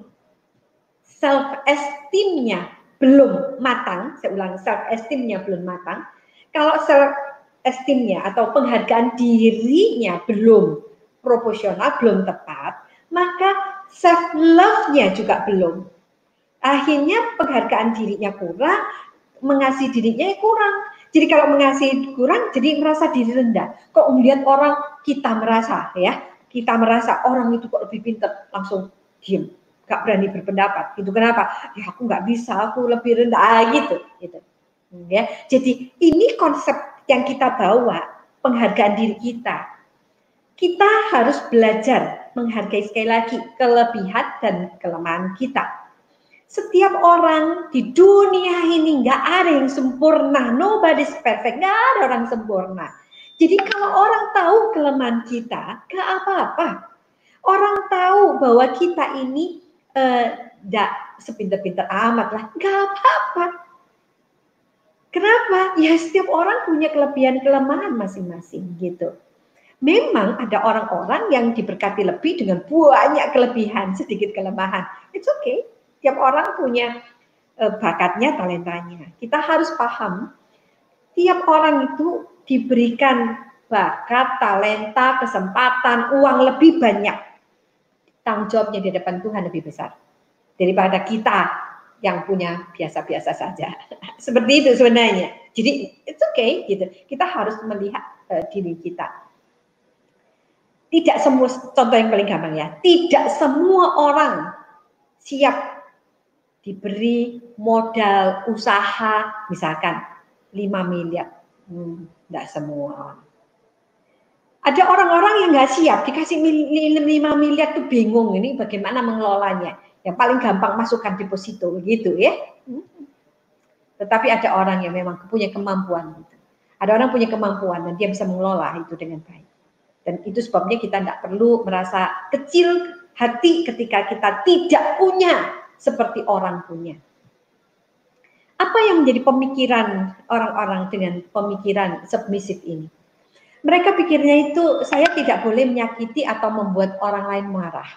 self-esteem-nya belum matang, saya ulang, self-esteem-nya belum matang, kalau self-esteem-nya atau penghargaan dirinya belum proporsional, belum tepat, maka self-love-nya juga belum. Akhirnya penghargaan dirinya kurang, mengasihi dirinya kurang. Jadi kalau mengasihi kurang, jadi merasa diri rendah. Kok melihat orang kita merasa orang itu kok lebih pintar, langsung diem, gak berani berpendapat. Gitu kenapa? Ya aku nggak bisa, aku lebih rendah gitu. Ya. Jadi ini konsep yang kita bawa, penghargaan diri kita. Kita harus belajar menghargai sekali lagi kelebihan dan kelemahan kita. Setiap orang di dunia ini nggak ada yang sempurna, nobody's perfect, nggak ada orang sempurna. Jadi kalau orang tahu kelemahan kita, gak apa-apa. Orang tahu bahwa kita ini gak sepinter-pinter amat lah, gak apa-apa. Kenapa? Ya setiap orang punya kelebihan kelemahan masing-masing gitu. Memang ada orang-orang yang diberkati lebih dengan banyak kelebihan, sedikit kelemahan. It's okay. Tiap orang punya bakatnya, talentanya. Kita harus paham, tiap orang itu diberikan bakat, talenta, kesempatan, uang lebih banyak. Tanggung jawabnya di depan Tuhan lebih besar daripada kita yang punya biasa-biasa saja. Seperti itu sebenarnya. Jadi it's okay gitu. Kita harus melihat diri kita. Tidak semua, contoh yang paling gampang ya, tidak semua orang siap diberi modal usaha misalkan 5 miliar. Tidak semua. Ada orang-orang yang nggak siap dikasih 5 miliar tuh bingung ini bagaimana mengelolanya. Yang paling gampang masukkan deposito gitu ya. Tetapi ada orang yang memang punya kemampuan gitu. Ada orang punya kemampuan dan dia bisa mengelola itu dengan baik. Dan itu sebabnya kita tidak perlu merasa kecil hati ketika kita tidak punya seperti orang punya. Apa yang menjadi pemikiran orang-orang dengan pemikiran submisif ini? Mereka pikirnya itu saya tidak boleh menyakiti atau membuat orang lain marah.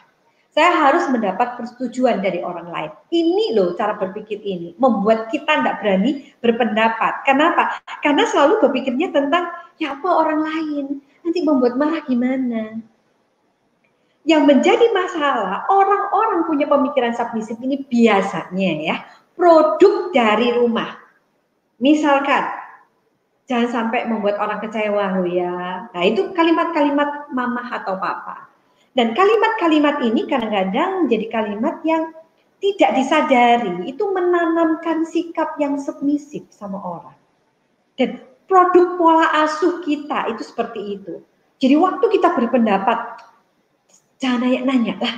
Saya harus mendapat persetujuan dari orang lain. Ini loh cara berpikir ini. Membuat kita tidak berani berpendapat. Kenapa? Karena selalu berpikirnya tentang, ya apa orang lain? Nanti membuat marah gimana? Yang menjadi masalah, orang-orang punya pemikiran submisif ini biasanya ya, produk dari rumah. Misalkan, jangan sampai membuat orang kecewa loh ya. Nah itu kalimat-kalimat mama atau papa. Dan kalimat-kalimat ini kadang-kadang menjadi kalimat yang tidak disadari, itu menanamkan sikap yang submisif sama orang. Dan produk pola asuh kita itu seperti itu. Jadi waktu kita berpendapat, jangan nanya lah,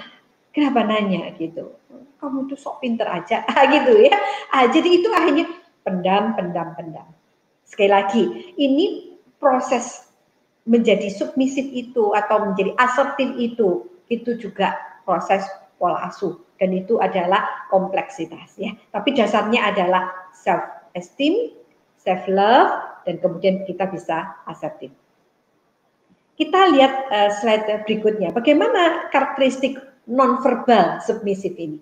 kenapa nanya gitu? Kamu tuh sok pinter aja, gitu ya. Jadi itu akhirnya pendam. Sekali lagi, ini proses menjadi submisif itu atau menjadi asertif itu juga proses pola asuh dan itu adalah kompleksitas ya. Tapi dasarnya adalah self esteem, self love dan kemudian kita bisa asertif. Kita lihat slide berikutnya. Bagaimana karakteristik nonverbal submisif ini?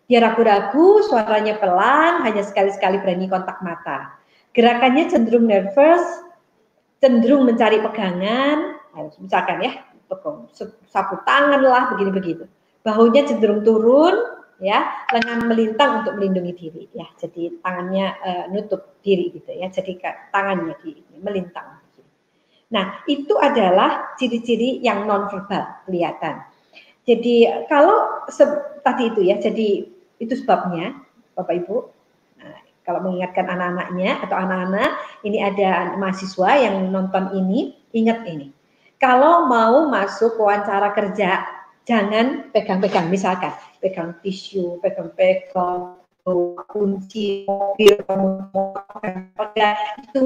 Dia ragu-ragu, suaranya pelan, hanya sekali-sekali berani kontak mata. Gerakannya cenderung nervous, cenderung mencari pegangan, misalkan ya, sapu tangan lah, begini-begitu. Bahunya cenderung turun, ya, lengan melintang untuk melindungi diri, ya. Jadi tangannya nutup diri gitu, ya. Jadi tangannya melintang. Nah, itu adalah ciri-ciri yang nonverbal kelihatan. Jadi kalau tadi itu ya, jadi itu sebabnya, Bapak Ibu. Kalau mengingatkan anak-anaknya atau anak-anak, ini ada mahasiswa yang nonton ini, ingat ini. Kalau mau masuk wawancara kerja, jangan pegang-pegang, misalkan pegang tisu, pegang-pegang kunci mobil, pegang itu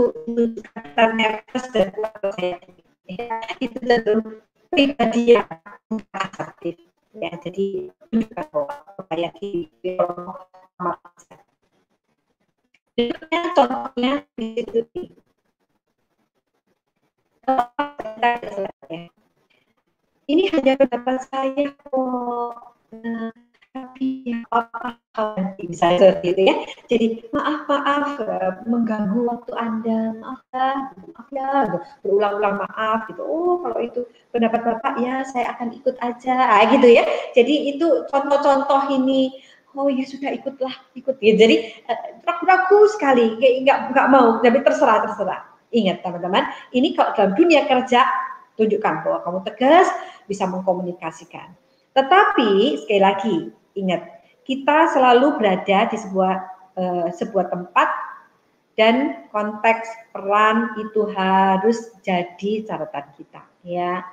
kata nervous dan kuat itu tentu pribadi yang asertif. Ya, jadi juga supaya di contohnya di situ. Ini hanya pendapat saya kok. Tapi apa bisa seperti itu ya. Jadi maaf mengganggu waktu Anda, maaf ya, berulang-ulang maaf gitu. Oh kalau itu pendapat Bapak ya saya akan ikut aja, gitu ya. Jadi itu contoh-contoh ini. Oh ya sudah ikut ya. Jadi ragu-ragu sekali, nggak mau, tapi terserah. Ingat teman-teman, ini kalau dalam dunia kerja tunjukkan bahwa kamu tegas, bisa mengkomunikasikan. Tetapi sekali lagi ingat, kita selalu berada di sebuah tempat dan konteks peran itu harus jadi catatan kita, ya.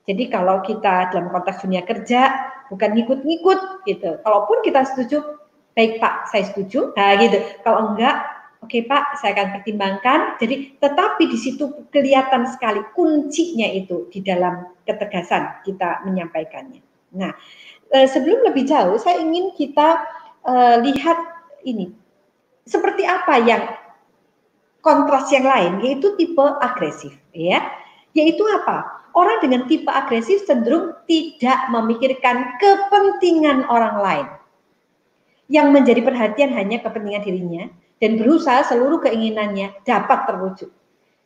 Jadi kalau kita dalam konteks dunia kerja bukan ngikut-ngikut gitu. Kalaupun kita setuju, baik Pak, saya setuju. Nah gitu. Kalau enggak, Oke Pak, saya akan pertimbangkan. Jadi, tetapi di situ kelihatan sekali kuncinya itu di dalam ketegasan kita menyampaikannya. Nah, sebelum lebih jauh, saya ingin kita lihat ini. Seperti apa yang kontras yang lain, yaitu tipe agresif, ya. Yaitu apa? Orang dengan tipe agresif cenderung tidak memikirkan kepentingan orang lain. Yang menjadi perhatian hanya kepentingan dirinya dan berusaha seluruh keinginannya dapat terwujud.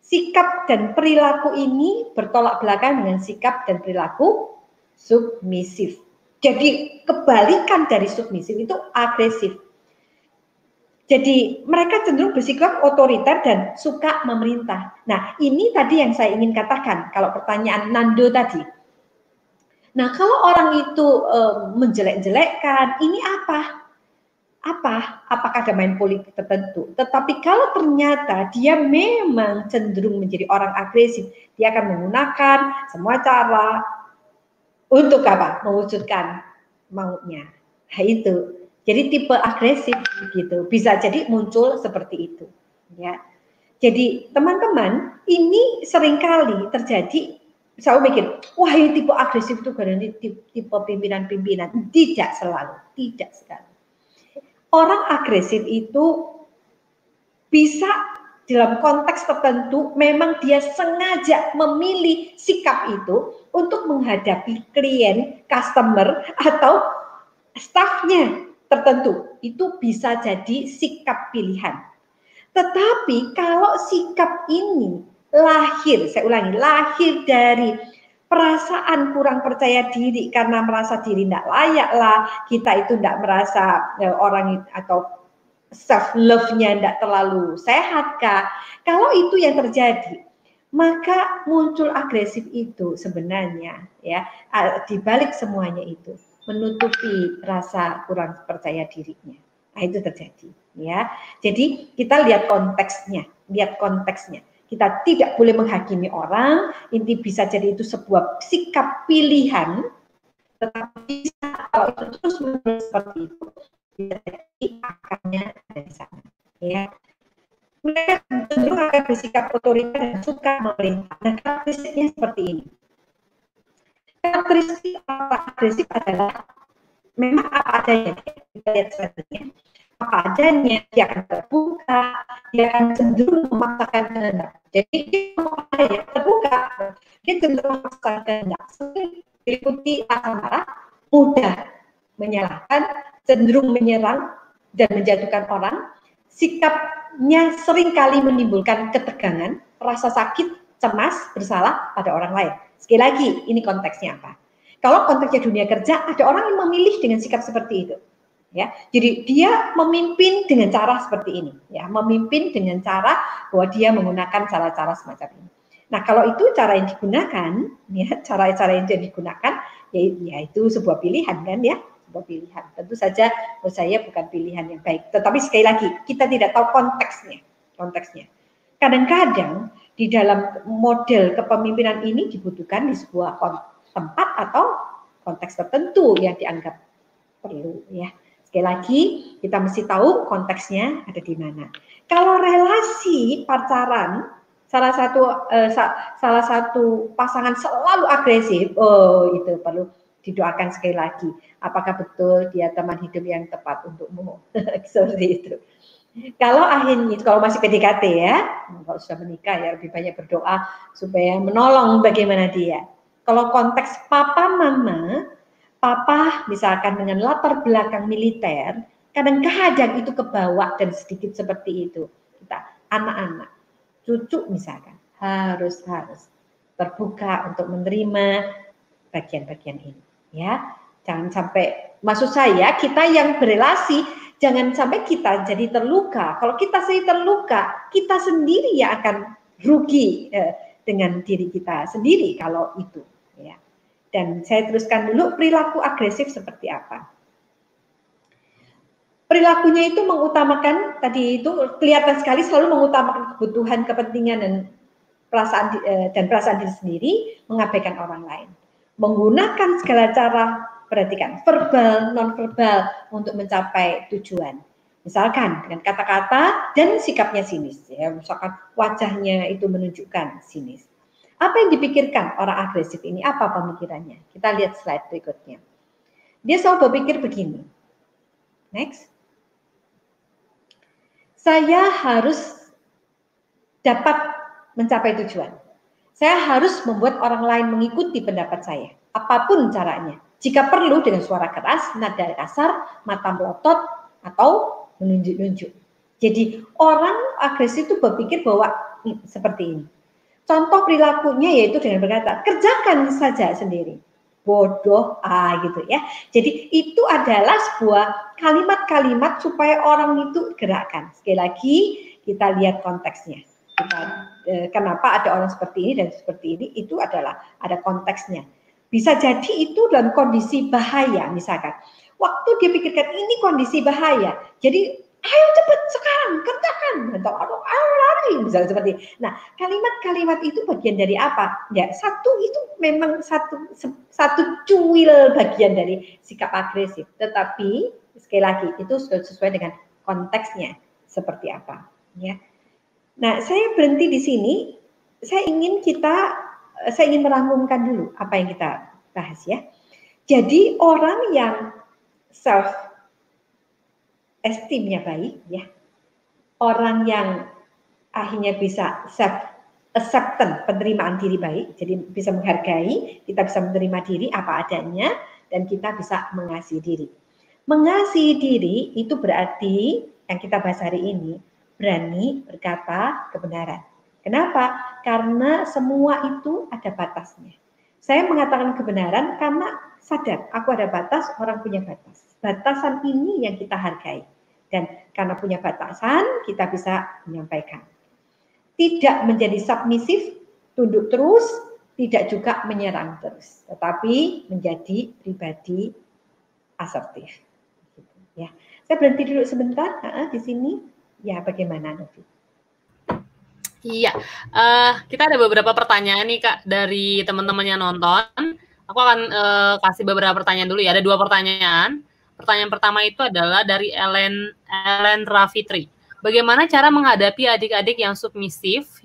Sikap dan perilaku ini bertolak belakang dengan sikap dan perilaku submisif. Jadi kebalikan dari submisif itu agresif. Jadi mereka cenderung bersikap otoriter dan suka memerintah. Nah, ini tadi yang saya ingin katakan kalau pertanyaan Nando tadi. Nah, kalau orang itu menjelek-jelekkan, ini apa? Apakah ada main politik tertentu? Tetapi kalau ternyata dia memang cenderung menjadi orang agresif, dia akan menggunakan semua cara untuk apa? Mewujudkan maunya. Nah, itu. Jadi tipe agresif gitu. Bisa jadi muncul seperti itu, ya. Jadi teman-teman, ini seringkali terjadi. Saya mikir, wah ini tipe agresif itu karena tipe pimpinan-pimpinan. Tidak selalu, tidak sekali. Orang agresif itu bisa dalam konteks tertentu memang dia sengaja memilih sikap itu untuk menghadapi klien, customer, atau stafnya tertentu. Itu bisa jadi sikap pilihan. Tetapi kalau sikap ini lahir, saya ulangi, lahir dari perasaan kurang percaya diri karena merasa diri tidak layak lah, kita itu tidak merasa orang atau self love-nya tidak terlalu sehat kah? Kalau itu yang terjadi, maka muncul agresif itu sebenarnya ya di balik semuanya itu menutupi rasa kurang percaya dirinya. Nah, itu terjadi ya. Jadi kita lihat konteksnya, Kita tidak boleh menghakimi orang, inti bisa jadi itu sebuah sikap pilihan, tetapi kalau itu terus menerus seperti itu, bisa jadi akarnya dari sana. Ya. Mereka cenderung akan bersikap otoriter dan suka memerintah. Nah, karakteristiknya seperti ini. Karakteristik agresif adalah memang apa adanya. Kita lihat sebenarnya. Apa adanya, dia akan terbuka, dia akan cenderung memaksakan kehendak. Jadi dia terbuka, dia cenderung memaksakan kehendak. Diikuti rasa marah, mudah menyalahkan, cenderung menyerang dan menjatuhkan orang. Sikapnya seringkali menimbulkan ketegangan, rasa sakit, cemas, bersalah pada orang lain. Sekali lagi, ini konteksnya apa? Kalau konteksnya dunia kerja, ada orang yang memilih dengan sikap seperti itu. Ya, jadi dia memimpin dengan cara seperti ini, ya, memimpin dengan cara bahwa dia menggunakan cara-cara semacam ini. Nah, kalau itu cara yang digunakan, ya, cara-cara yang digunakan, ya itu sebuah pilihan kan, ya, sebuah pilihan. Tentu saja menurut saya bukan pilihan yang baik. Tetapi sekali lagi, kita tidak tahu konteksnya. Kadang-kadang di dalam model kepemimpinan ini dibutuhkan di sebuah tempat atau konteks tertentu yang dianggap perlu, ya. Sekali lagi, kita mesti tahu konteksnya ada di mana. Kalau relasi pacaran, salah satu pasangan selalu agresif, oh itu perlu didoakan sekali lagi. Apakah betul dia teman hidup yang tepat untukmu? Seperti itu. Kalau akhirnya, kalau masih PDKT ya, kalau sudah menikah ya lebih banyak berdoa supaya menolong bagaimana dia. Kalau konteks papa mama, papa misalkan dengan latar belakang militer, kadang-kadang itu kebawa dan sedikit seperti itu. Kita anak-anak, cucu misalkan harus terbuka untuk menerima bagian-bagian ini, ya. Jangan sampai, maksud saya kita yang berelasi jangan sampai kita jadi terluka. Kalau kita sendiri terluka, kita sendiri yang akan rugi dengan diri kita sendiri kalau itu, ya. Dan saya teruskan dulu perilaku agresif seperti apa. Perilakunya itu mengutamakan, tadi itu kelihatan sekali selalu mengutamakan kebutuhan, kepentingan dan perasaan diri sendiri, mengabaikan orang lain. Menggunakan segala cara, perhatikan, verbal, non-verbal untuk mencapai tujuan. Misalkan dengan kata-kata dan sikapnya sinis, ya, misalkan wajahnya itu menunjukkan sinis. Apa yang dipikirkan orang agresif ini? Apa pemikirannya? Kita lihat slide berikutnya. Dia selalu berpikir begini. Next. Saya harus dapat mencapai tujuan. Saya harus membuat orang lain mengikuti pendapat saya, apapun caranya. Jika perlu dengan suara keras, nada kasar, mata melotot, atau menunjuk-nunjuk. Jadi orang agresif itu berpikir bahwa seperti ini. Contoh perilakunya yaitu dengan berkata, kerjakan saja sendiri. Bodoh, gitu ya. Jadi itu adalah sebuah kalimat-kalimat supaya orang itu gerakkan. Sekali lagi kita lihat konteksnya. Kenapa ada orang seperti ini dan seperti ini, itu adalah ada konteksnya. Bisa jadi itu dalam kondisi bahaya misalkan. Waktu dia pikirkan ini kondisi bahaya, jadi ayo cepat sekarang kerjakan atau ayo lari misalnya seperti. Nah, kalimat-kalimat itu bagian dari apa? Ya, satu itu memang satu cuil bagian dari sikap agresif. Tetapi sekali lagi itu sudah sesuai dengan konteksnya seperti apa, ya. Nah, saya berhenti di sini. Saya ingin merangkumkan dulu apa yang kita bahas ya. Jadi orang yang self esteemnya baik ya, orang yang akhirnya bisa self acceptance, penerimaan diri baik, jadi bisa menghargai, kita bisa menerima diri apa adanya, dan kita bisa mengasihi diri. Mengasihi diri itu berarti yang kita bahas hari ini, berani berkata kebenaran. Kenapa? Karena semua itu ada batasnya. Saya mengatakan kebenaran karena sadar, aku ada batas, orang punya batas. Batasan ini yang kita hargai. Dan karena punya batasan, kita bisa menyampaikan. Tidak menjadi submisif, tunduk terus, tidak juga menyerang terus. Tetapi menjadi pribadi asertif. Ya. Saya berhenti dulu sebentar di sini. Ya, bagaimana, Novi? Iya, kita ada beberapa pertanyaan nih Kak dari teman-teman yang nonton. Aku akan kasih beberapa pertanyaan dulu ya. Ada 2 pertanyaan. Pertanyaan pertama itu adalah dari Ellen Rafitri. Bagaimana cara menghadapi adik-adik yang submisif,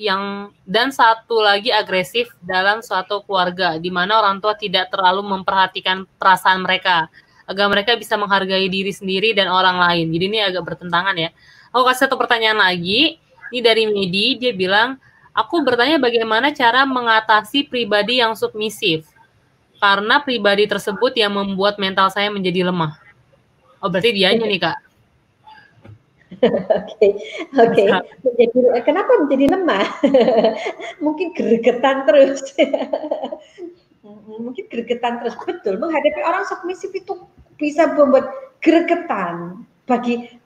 dan satu lagi agresif dalam suatu keluarga, di mana orang tua tidak terlalu memperhatikan perasaan mereka, agar mereka bisa menghargai diri sendiri dan orang lain. Jadi ini agak bertentangan ya. Aku kasih satu pertanyaan lagi. Ini dari Medi, dia bilang, aku bertanya bagaimana cara mengatasi pribadi yang submisif. Karena pribadi tersebut yang membuat mental saya menjadi lemah. Oh, berarti dianya nih, Kak. Oke. Kenapa menjadi lemah? Mungkin gregetan terus. Mungkin gregetan terus. Betul, menghadapi orang submisif itu bisa membuat gregetan.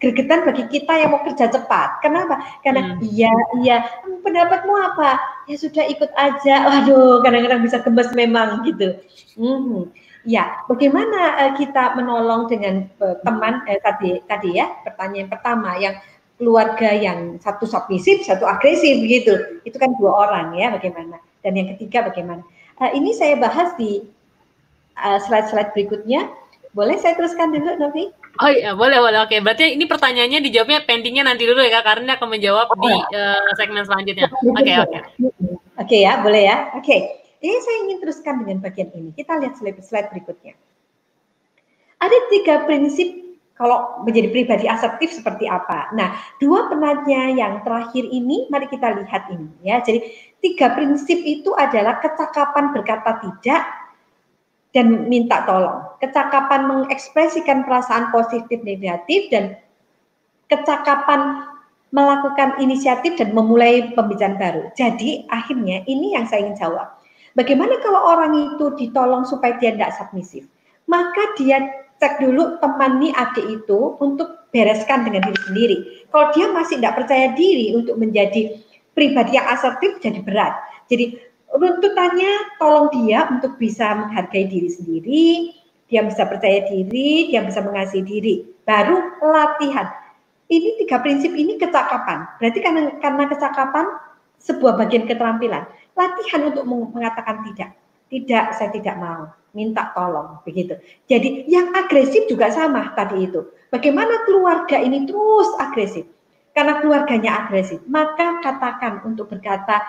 Gregetan bagi kita yang mau kerja cepat. Kenapa? Karena iya, pendapatmu apa? Ya sudah ikut aja. Waduh, kadang-kadang bisa gemes memang gitu. Ya, bagaimana kita menolong dengan teman tadi ya, pertanyaan pertama yang keluarga yang satu submisif, satu agresif gitu. Itu kan 2 orang ya, bagaimana? Dan yang ketiga bagaimana? Ini saya bahas di slide-slide berikutnya. Boleh saya teruskan dulu, Novi? Oh iya, boleh. Oke, berarti ini pertanyaannya dijawabnya pendingnya nanti dulu ya, Kak, karena akan menjawab di segmen selanjutnya. Oke. Oke ya, boleh ya. Oke. Ini saya ingin teruskan dengan bagian ini. Kita lihat slide berikutnya. Ada 3 prinsip kalau menjadi pribadi asertif seperti apa. Nah, 2 penanya yang terakhir ini, mari kita lihat ini ya. Jadi 3 prinsip itu adalah kecakapan berkata tidak dan minta tolong. Kecakapan mengekspresikan perasaan positif negatif dan kecakapan melakukan inisiatif dan memulai pembicaraan baru. Jadi akhirnya ini yang saya ingin jawab. Bagaimana kalau orang itu ditolong supaya dia tidak submisif? Maka dia cek dulu teman nih adik itu untuk bereskan dengan diri sendiri. Kalau dia masih tidak percaya diri untuk menjadi pribadi yang asertif, jadi berat. Jadi runtutannya tolong dia untuk bisa menghargai diri sendiri, dia bisa percaya diri, dia bisa mengasihi diri. Baru latihan. Ini 3 prinsip ini kecakapan. Berarti karena kecakapan sebuah bagian keterampilan. Latihan untuk mengatakan tidak. Tidak, saya tidak mau. Minta tolong, begitu. Jadi yang agresif juga sama tadi itu. Bagaimana keluarga ini terus agresif? Karena keluarganya agresif, maka katakan untuk berkata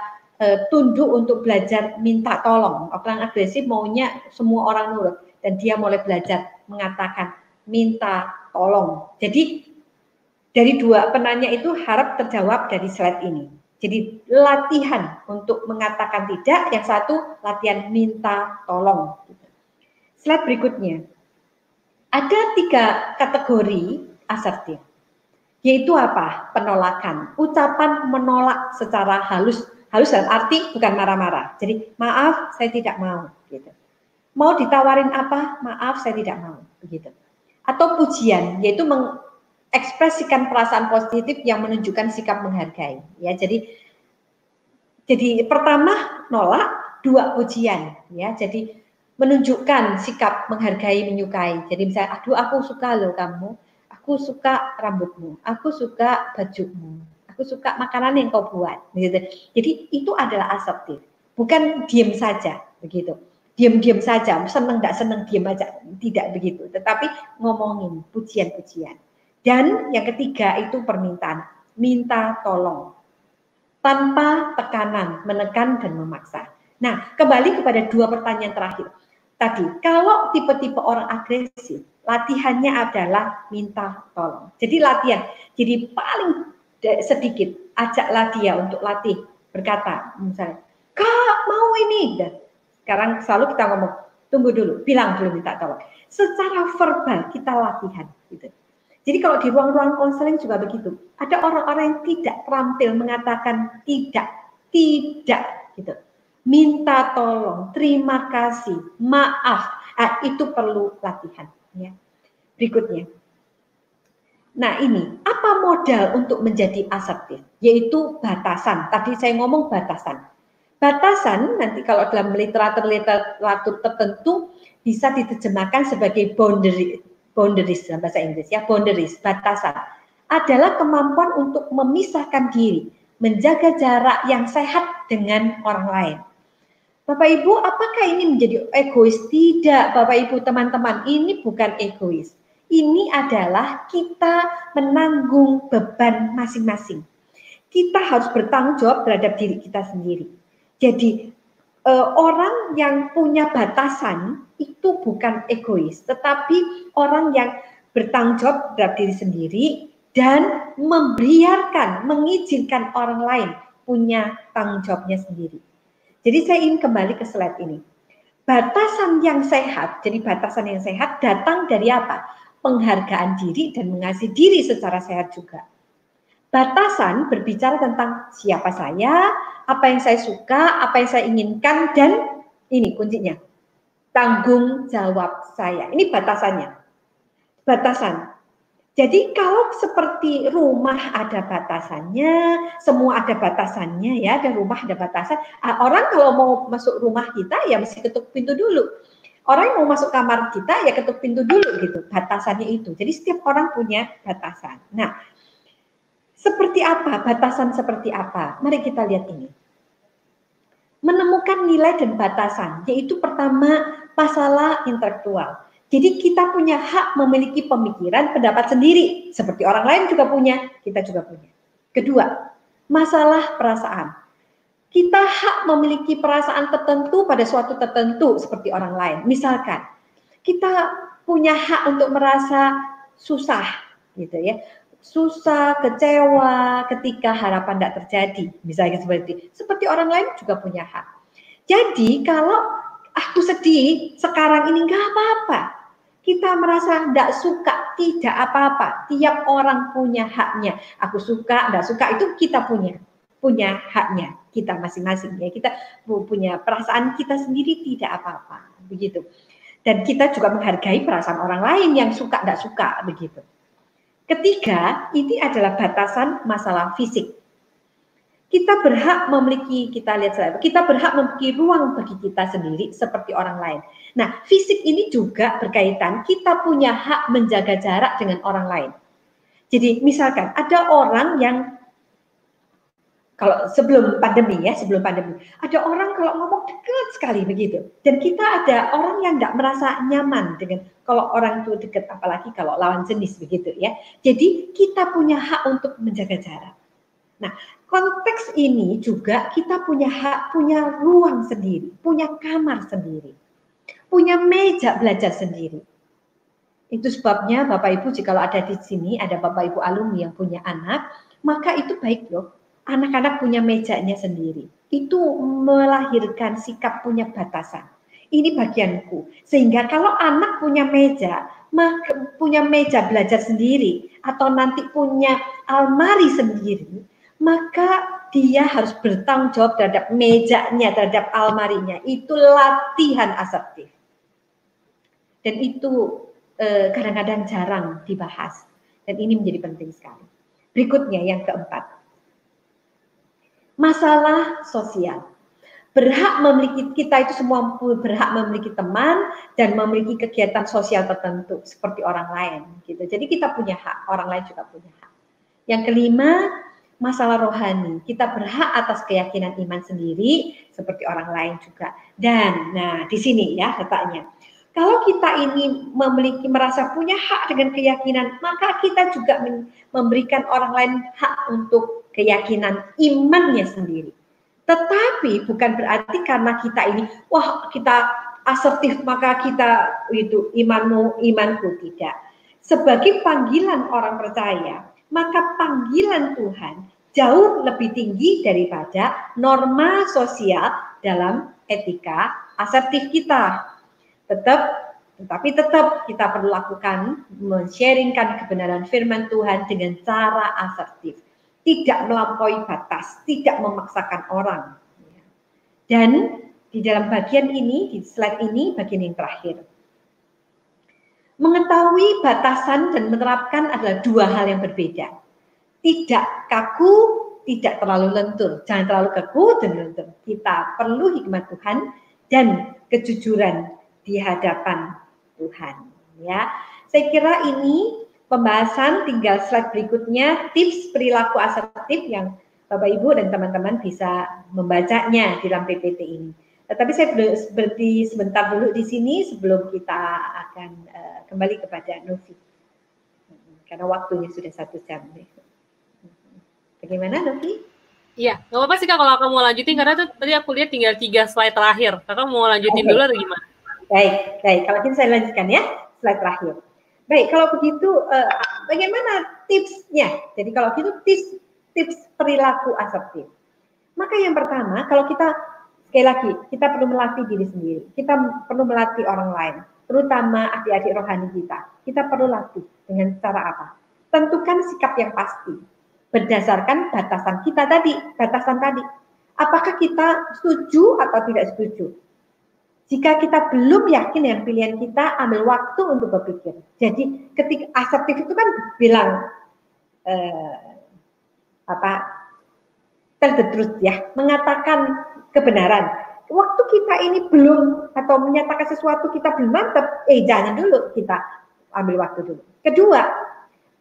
tunduk untuk belajar minta tolong. Orang agresif maunya semua orang nurut dan dia mulai belajar mengatakan minta tolong. Jadi dari dua penanya itu harap terjawab dari slide ini. Jadi latihan untuk mengatakan tidak, yang satu latihan minta tolong. Slide berikutnya. Ada 3 kategori asertif. Yaitu apa? Penolakan. Ucapan menolak secara halus. Halus dalam arti bukan marah-marah. Jadi maaf, saya tidak mau. Gitu. Mau ditawarin apa? Maaf, saya tidak mau. Begitu. Atau pujian, yaitu mengekspresikan perasaan positif yang menunjukkan sikap menghargai. Ya, jadi pertama nolak, 2 pujian. Ya, jadi menunjukkan sikap menghargai, menyukai. Jadi misalnya, aduh aku suka loh kamu, aku suka rambutmu, aku suka bajumu, aku suka makanan yang kau buat. Gitu. Jadi itu adalah asertif, bukan diem saja, begitu. Diam-diam saja, seneng nggak seneng diem aja, tidak begitu. Tetapi ngomongin pujian-pujian. Dan yang ketiga itu permintaan, minta tolong, tanpa tekanan, menekan dan memaksa. Nah, kembali kepada 2 pertanyaan terakhir. Tadi, kalau tipe-tipe orang agresif, latihannya adalah minta tolong. Jadi latihan, jadi paling sedikit, ajaklah dia untuk latih, berkata, misalnya, Kak mau ini. Dan sekarang selalu kita ngomong, tunggu dulu, bilang dulu minta tolong. Secara verbal kita latihan. Gitu. Jadi kalau di ruang-ruang konseling juga begitu. Ada orang-orang yang tidak terampil mengatakan tidak, gitu. Minta tolong, terima kasih, maaf, itu perlu latihan. Ya. Berikutnya. Nah ini, apa modal untuk menjadi asertif? Yaitu batasan. Tadi saya ngomong batasan. Batasan nanti kalau dalam literatur tertentu bisa diterjemahkan sebagai boundaries dalam bahasa Inggris ya, boundaries, batasan. Adalah kemampuan untuk memisahkan diri, menjaga jarak yang sehat dengan orang lain. Bapak Ibu, apakah ini menjadi egois? Tidak, Bapak Ibu teman-teman, ini bukan egois. Ini adalah kita menanggung beban masing-masing. Kita harus bertanggung jawab terhadap diri kita sendiri. Jadi orang yang punya batasan itu bukan egois, tetapi orang yang bertanggung jawab terhadap diri sendiri dan membiarkan, mengizinkan orang lain punya tanggung jawabnya sendiri. Jadi saya ingin kembali ke slide ini. Batasan yang sehat, jadi batasan yang sehat datang dari apa? Penghargaan diri dan mengasihi diri secara sehat juga. Batasan berbicara tentang siapa saya, apa yang saya suka, apa yang saya inginkan, dan ini kuncinya, tanggung jawab saya. Ini batasannya. Batasan. Jadi kalau seperti rumah ada batasannya, semua ada batasannya ya, dan rumah ada batasan. Orang kalau mau masuk rumah kita ya mesti ketuk pintu dulu. Orang yang mau masuk kamar kita ya ketuk pintu dulu gitu. Batasannya itu. Jadi setiap orang punya batasan. Nah, seperti apa? Batasan seperti apa? Mari kita lihat ini. Menemukan nilai dan batasan, yaitu pertama masalah intelektual. Jadi kita punya hak memiliki pemikiran, pendapat sendiri. Seperti orang lain juga punya, kita juga punya. Kedua, masalah perasaan. Kita hak memiliki perasaan tertentu pada suatu tertentu seperti orang lain. Misalkan, kita punya hak untuk merasa susah, gitu ya. Susah, kecewa ketika harapan tidak terjadi. Misalnya seperti orang lain juga punya hak. Jadi kalau aku sedih sekarang ini nggak apa-apa. Kita merasa tidak suka, tidak apa-apa. Tiap orang punya haknya. Aku suka, tidak suka, itu kita punya haknya. Kita masing-masing ya. Kita punya perasaan kita sendiri, tidak apa-apa. Begitu. Dan kita juga menghargai perasaan orang lain yang suka, tidak suka. Begitu. Ketiga, ini adalah batasan masalah fisik. Kita berhak memiliki, kita berhak memiliki ruang bagi kita sendiri seperti orang lain. Nah, fisik ini juga berkaitan, kita punya hak menjaga jarak dengan orang lain. Jadi misalkan ada orang yang Kalau sebelum pandemi ya, sebelum pandemi, ada orang kalau ngomong dekat sekali begitu. Dan kita ada orang yang nggak merasa nyaman dengan kalau orang itu dekat, apalagi kalau lawan jenis begitu ya. Jadi kita punya hak untuk menjaga jarak. Nah, konteks ini juga kita punya hak, punya ruang sendiri, punya kamar sendiri, punya meja belajar sendiri. Itu sebabnya Bapak Ibu, jika ada di sini, ada Bapak Ibu alumni yang punya anak, maka itu baik loh. Anak-anak punya mejanya sendiri. Itu melahirkan sikap punya batasan. Ini bagianku. Sehingga kalau anak punya meja, punya meja belajar sendiri, atau nanti punya almari sendiri, maka dia harus bertanggung jawab terhadap mejanya, terhadap almarinya. Itu latihan asertif. Dan itu kadang-kadang jarang dibahas. Dan ini menjadi penting sekali. Berikutnya yang keempat. Masalah sosial. Berhak memiliki, kita itu semua berhak memiliki teman dan memiliki kegiatan sosial tertentu seperti orang lain gitu. Jadi kita punya hak, orang lain juga punya hak. Yang kelima, masalah rohani. Kita berhak atas keyakinan iman sendiri seperti orang lain juga. Dan nah di sini ya letaknya. Kalau kita ini merasa punya hak dengan keyakinan, maka kita juga memberikan orang lain hak untuk keyakinan imannya sendiri. Tetapi bukan berarti karena kita ini, wah kita asertif maka kita itu imanku, tidak. Sebagai panggilan orang percaya, maka panggilan Tuhan jauh lebih tinggi daripada norma sosial dalam etika asertif kita. Tetapi tetap kita perlu lakukan men-sharingkan kebenaran firman Tuhan dengan cara asertif, tidak melampaui batas, tidak memaksakan orang. Dan di dalam bagian ini, di slide ini, bagian yang terakhir, mengetahui batasan dan menerapkan adalah dua hal yang berbeda. Tidak kaku, tidak terlalu lentur, jangan terlalu kaku dan lentur. Kita perlu hikmat Tuhan dan kejujuran di hadapan Tuhan. Ya, saya kira ini pembahasan. Tinggal slide berikutnya, tips perilaku asertif yang Bapak Ibu dan teman-teman bisa membacanya di dalam PPT ini. Tetapi saya berhenti sebentar dulu di sini sebelum kita akan kembali kepada Novi, karena waktunya sudah 1 jam. Bagaimana Novi? Iya, nggak apa-apa sih Kak kalau kamu mau lanjutin, karena tuh tadi aku lihat tinggal 3 slide terakhir. Kakak mau lanjutin dulu atau gimana? Baik. Kalau gitu saya lanjutkan ya, slide terakhir. Baik, kalau begitu bagaimana tipsnya? Jadi kalau gitu tips perilaku asertif. Maka yang pertama, kalau kita sekali lagi kita perlu melatih diri sendiri. Kita perlu melatih orang lain, terutama adik-adik rohani kita. Kita perlu latih dengan cara apa? Tentukan sikap yang pasti berdasarkan batasan kita tadi, batasan tadi. Apakah kita setuju atau tidak setuju? Jika kita belum yakin dengan pilihan kita, ambil waktu untuk berpikir. Jadi ketika asertif itu kan bilang tell the truth ya, mengatakan kebenaran. Waktu kita ini belum atau menyatakan sesuatu kita belum mantap, jangan dulu, kita ambil waktu dulu. Kedua,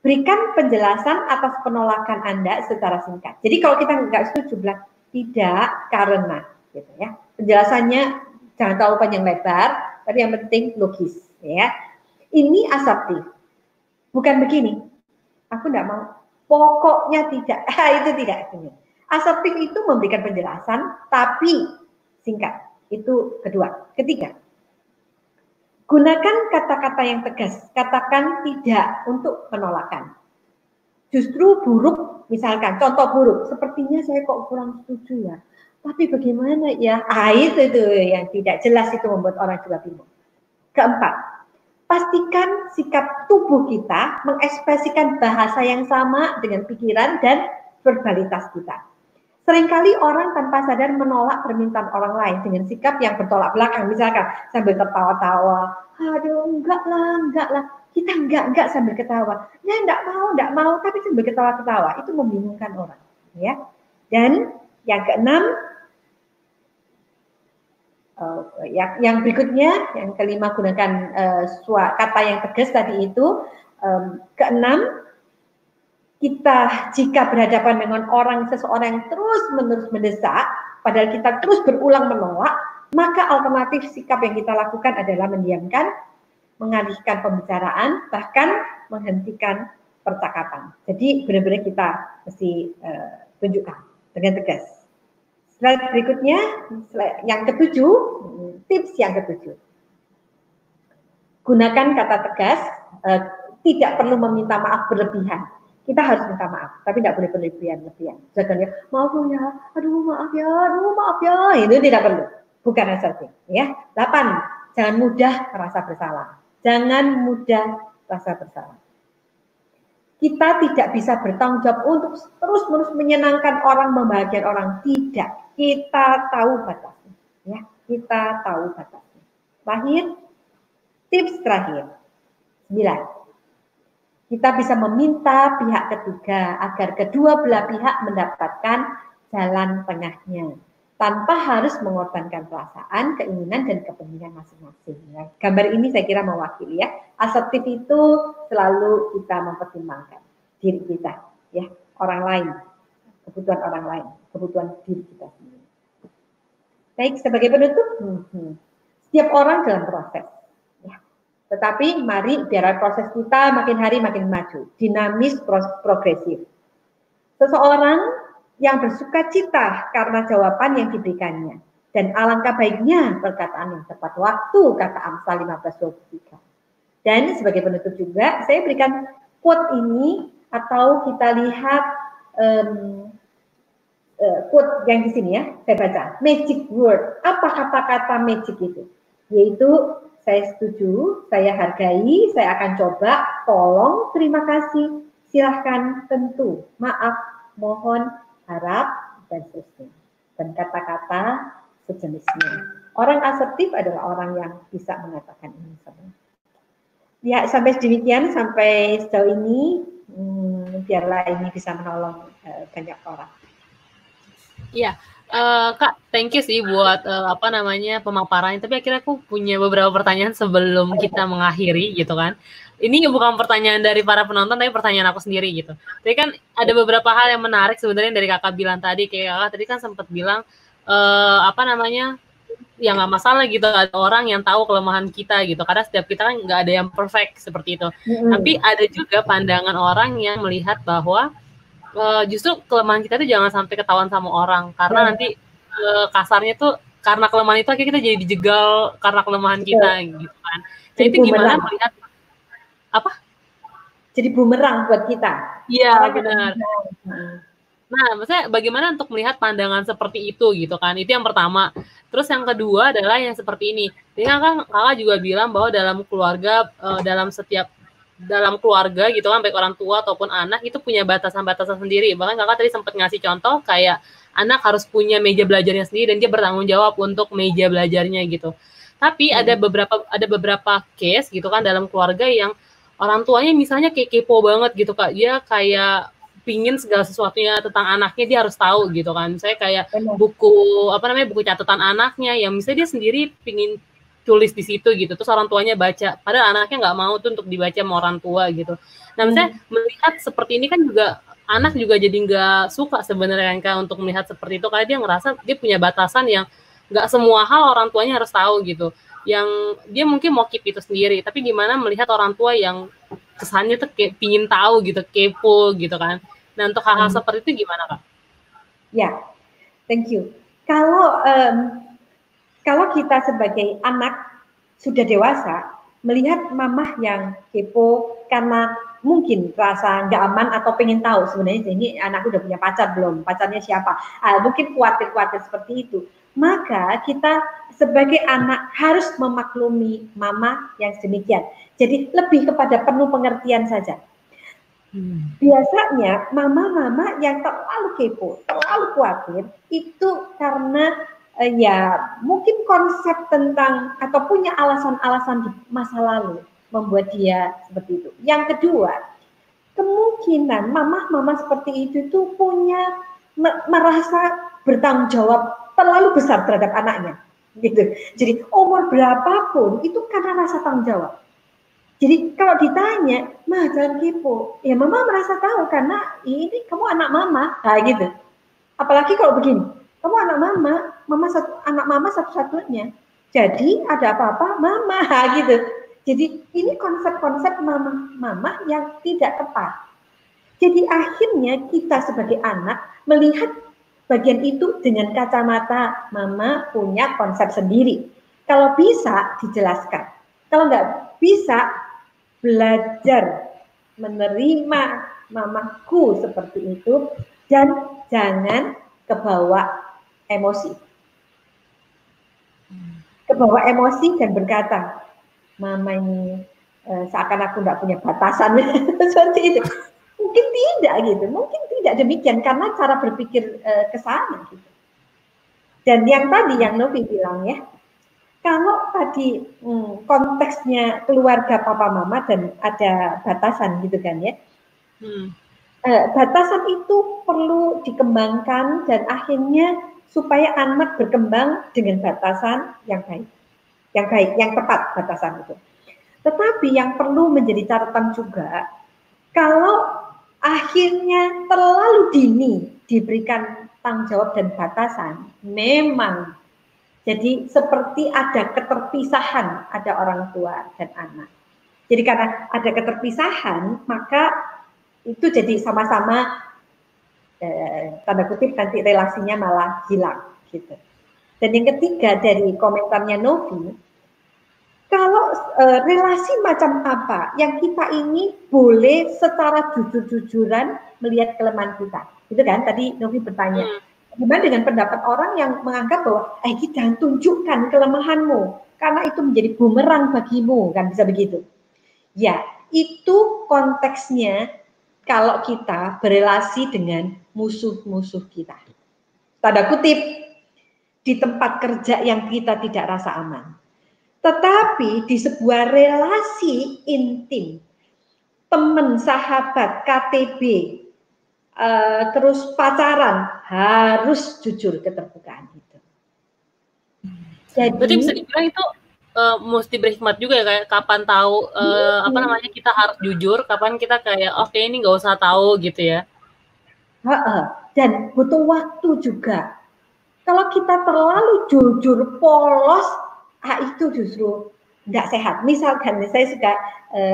berikan penjelasan atas penolakan Anda secara singkat. Jadi kalau kita nggak setuju, bilang tidak karena, gitu ya. Penjelasannya jangan terlalu panjang lebar, tapi yang penting logis, ya. Ini asertif. Bukan begini, aku enggak mau, pokoknya tidak, itu tidak. Asertif itu memberikan penjelasan, tapi singkat. Itu kedua. Ketiga, gunakan kata-kata yang tegas, katakan tidak untuk penolakan. Justru buruk, misalkan, contoh buruk, sepertinya saya kok kurang setuju ya. Tapi bagaimana ya? Itu yang tidak jelas, itu membuat orang juga bingung. Keempat, pastikan sikap tubuh kita mengekspresikan bahasa yang sama dengan pikiran dan verbalitas kita. Seringkali orang tanpa sadar menolak permintaan orang lain dengan sikap yang bertolak belakang. Misalkan sambil tertawa-tawa, aduh enggak lah. Kita enggak sambil ketawa. Ya enggak mau, tapi sambil ketawa-ketawa. Itu membingungkan orang. Ya. Dan yang keenam, yang berikutnya, yang kelima, gunakan kata yang tegas tadi itu. Keenam, kita jika berhadapan dengan seseorang yang terus-menerus mendesak, padahal kita terus berulang menolak, maka alternatif sikap yang kita lakukan adalah mendiamkan, mengalihkan pembicaraan, bahkan menghentikan percakapan. Jadi benar-benar kita mesti tunjukkan dengan tegas. Slide berikutnya, yang ketujuh, tips yang ketujuh. Gunakan kata tegas, tidak perlu meminta maaf berlebihan. Kita harus minta maaf, tapi tidak boleh berlebihan. Jangan ya, maaf ya, aduh maaf ya, itu tidak perlu. Bukan asal ya. 8, jangan mudah merasa bersalah. Jangan mudah merasa bersalah. Kita tidak bisa bertanggung jawab untuk terus-menerus menyenangkan orang, membahagiakan orang. Tidak. Kita tahu batasnya. Ya, kita tahu batasnya. Tips terakhir. 9. Kita bisa meminta pihak ketiga agar kedua belah pihak mendapatkan jalan tengahnya tanpa harus mengorbankan perasaan, keinginan, dan kepentingan masing-masing. Ya. Gambar ini saya kira mewakili ya. Asertif itu selalu kita mempertimbangkan diri kita, ya, orang lain, kebutuhan orang lain, kebutuhan diri kita sendiri. Baik, sebagai penutup, setiap orang dalam proses. Tetapi mari biar proses kita makin hari makin maju, dinamis, progresif. Seseorang yang bersuka cita karena jawaban yang diberikannya. Dan alangkah baiknya perkataan yang tepat waktu, kata Amsal 15:23. Dan sebagai penutup juga, saya berikan quote ini, atau kita lihat quote yang di sini ya, saya baca. Magic word, apa kata-kata magic itu? Yaitu, saya setuju, saya hargai, saya akan coba, tolong, terima kasih, silahkan, tentu, maaf, mohon, harap, dan seterusnya. Dan kata-kata sejenisnya. Orang asertif adalah orang yang bisa mengatakan ini semua. Ya, sampai demikian, sampai sejauh ini, biarlah ini bisa menolong banyak orang. Iya. Kak, thank you sih buat pemaparannya. Tapi akhirnya aku punya beberapa pertanyaan sebelum kita mengakhiri gitu kan. Ini bukan pertanyaan dari para penonton, tapi pertanyaan aku sendiri gitu. Tapi kan ada beberapa hal yang menarik sebenarnya dari kakak bilang tadi. Kayak kakak tadi kan sempat bilang ya nggak masalah gitu, ada orang yang tahu kelemahan kita gitu. Karena setiap kita kan nggak ada yang perfect seperti itu. Tapi ada juga pandangan orang yang melihat bahwa justru kelemahan kita itu jangan sampai ketahuan sama orang, karena nanti kasarnya tuh karena kelemahan itu akhirnya kita jadi dijegal karena kelemahan kita gitu kan. Nah, itu gimana melihat apa? Jadi bumerang buat kita. Iya, benar. Nah, maksudnya bagaimana untuk melihat pandangan seperti itu gitu kan? Itu yang pertama. Terus yang kedua adalah yang seperti ini. Jadi kan kakak juga bilang bahwa dalam keluarga, dalam keluarga gitu kan, baik orang tua ataupun anak itu punya batasan-batasan sendiri. Bahkan kakak tadi sempat ngasih contoh kayak anak harus punya meja belajarnya sendiri dan dia bertanggung jawab untuk meja belajarnya gitu. Tapi ada beberapa case gitu kan dalam keluarga yang orang tuanya misalnya kayak kepo banget gitu Kak. Dia kayak pingin segala sesuatunya tentang anaknya dia harus tahu gitu kan. Saya kayak buku catatan anaknya yang misalnya dia sendiri pingin tulis di situ gitu, terus orang tuanya baca, padahal anaknya nggak mau tuh untuk dibaca sama orang tua gitu. Nah, misalnya melihat seperti ini kan juga anak juga jadi nggak suka sebenarnya kan untuk melihat seperti itu, karena dia ngerasa dia punya batasan yang nggak semua hal orang tuanya harus tahu gitu. Yang dia mungkin mau keep itu sendiri, tapi gimana melihat orang tua yang kesannya tuh kayak pingin tahu gitu, kepo gitu kan. Nah, untuk hal-hal seperti itu gimana Kak? Ya, thank you. Kalau kita sebagai anak sudah dewasa, melihat mamah yang kepo karena mungkin rasa nggak aman atau pengen tahu sebenarnya ini anak udah punya pacar belum, pacarnya siapa, mungkin khawatir seperti itu. Maka kita sebagai anak harus memaklumi mama yang demikian. Jadi lebih kepada penuh pengertian saja. Biasanya mama-mama yang terlalu kepo, terlalu khawatir, itu karena ya mungkin konsep tentang atau punya alasan-alasan di masa lalu membuat dia seperti itu. Yang kedua, kemungkinan mama seperti itu tuh punya merasa bertanggung jawab terlalu besar terhadap anaknya, gitu. Jadi umur berapapun itu karena rasa tanggung jawab. Jadi kalau ditanya, "Mah, jangan kepo." Ya mama merasa tahu karena ini kamu anak mama, nah gitu. Apalagi kalau begini, kamu anak mama, anak mama satu-satunya. Jadi ada apa-apa, mama, gitu. Jadi ini konsep-konsep mama yang tidak tepat. Jadi akhirnya kita sebagai anak melihat bagian itu dengan kacamata mama punya konsep sendiri. Kalau bisa dijelaskan, kalau nggak bisa belajar menerima mamaku seperti itu dan jangan kebawa emosi. Kebawa emosi dan berkata, mama ini seakan aku nggak punya batasan seperti itu. Mungkin tidak gitu, mungkin tidak demikian karena cara berpikir ke sana gitu. Dan yang tadi yang Novi bilang ya, kalau tadi konteksnya keluarga papa mama dan ada batasan gitu kan ya, batasan itu perlu dikembangkan dan akhirnya supaya anak berkembang dengan batasan yang baik, yang tepat batasan itu. Tetapi yang perlu menjadi catatan juga, kalau akhirnya terlalu dini diberikan tanggung jawab dan batasan, memang jadi seperti ada keterpisahan ada orang tua dan anak. Jadi karena ada keterpisahan, maka itu jadi sama-sama tanda kutip nanti relasinya malah hilang gitu. Dan yang ketiga dari komentarnya Novi, kalau relasi macam apa yang kita ini boleh secara jujur-jujuran melihat kelemahan kita, gitu kan? Tadi Novi bertanya, gimana dengan pendapat orang yang menganggap bahwa kita tunjukkan kelemahanmu karena itu menjadi bumerang bagimu, kan bisa begitu? Ya, itu konteksnya kalau kita berelasi dengan musuh-musuh kita. Tanda kutip, di tempat kerja yang kita tidak rasa aman. Tetapi di sebuah relasi intim, teman, sahabat, KTB, terus pacaran, harus jujur keterbukaan itu. Jadi, berarti bisa dibilang itu mesti berhikmat juga ya, kayak kapan tahu apa namanya kita harus jujur, kapan kita kayak oke ini nggak usah tahu gitu ya. Dan butuh waktu juga. Kalau kita terlalu jujur polos, itu justru nggak sehat. Misalkan saya suka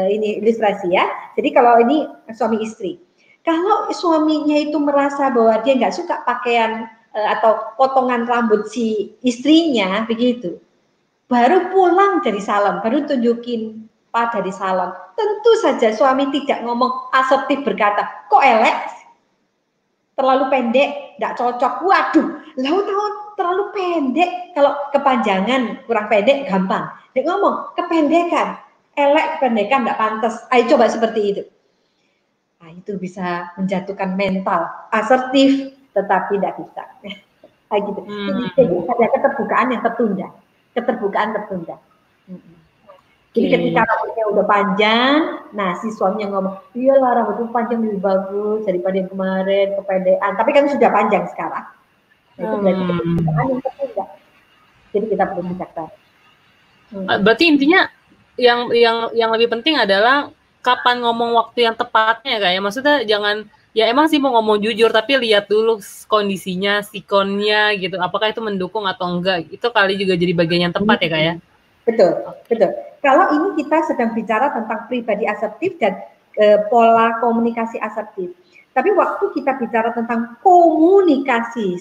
ini ilustrasi ya. Jadi kalau ini suami istri, kalau suaminya itu merasa bahwa dia nggak suka pakaian atau potongan rambut si istrinya begitu, baru pulang dari salon, baru tunjukin Pak dari salon, tentu saja suami tidak ngomong asertif berkata, kok elek, terlalu pendek, nggak cocok, waduh, tahu terlalu pendek, kalau kepanjangan kurang pendek gampang, dia ngomong kependekan, elek kependekan nggak pantas, ayo coba seperti itu. Nah, itu bisa menjatuhkan mental, asertif tetapi tidak bisa. Kayak gitu. Jadi ada keterbukaan yang tertunda. Jadi ketika rambutnya udah panjang, nah si suaminya ngomong, iyalah rambutnya panjang lebih bagus daripada yang kemarin, kepedean. Tapi kan sudah panjang sekarang. Nah, itu berarti keterbukaan yang tertunda. Jadi kita perlu bijaksana. Berarti intinya yang lebih penting adalah kapan ngomong waktu yang tepatnya kayak. Maksudnya jangan ya emang sih mau ngomong jujur tapi lihat dulu kondisinya, sikonnya gitu. Apakah itu mendukung atau enggak? Itu kali juga jadi bagian yang tepat ya Kak ya. Betul. Kalau ini kita sedang bicara tentang pribadi asertif dan pola komunikasi asertif. Tapi waktu kita bicara tentang komunikasi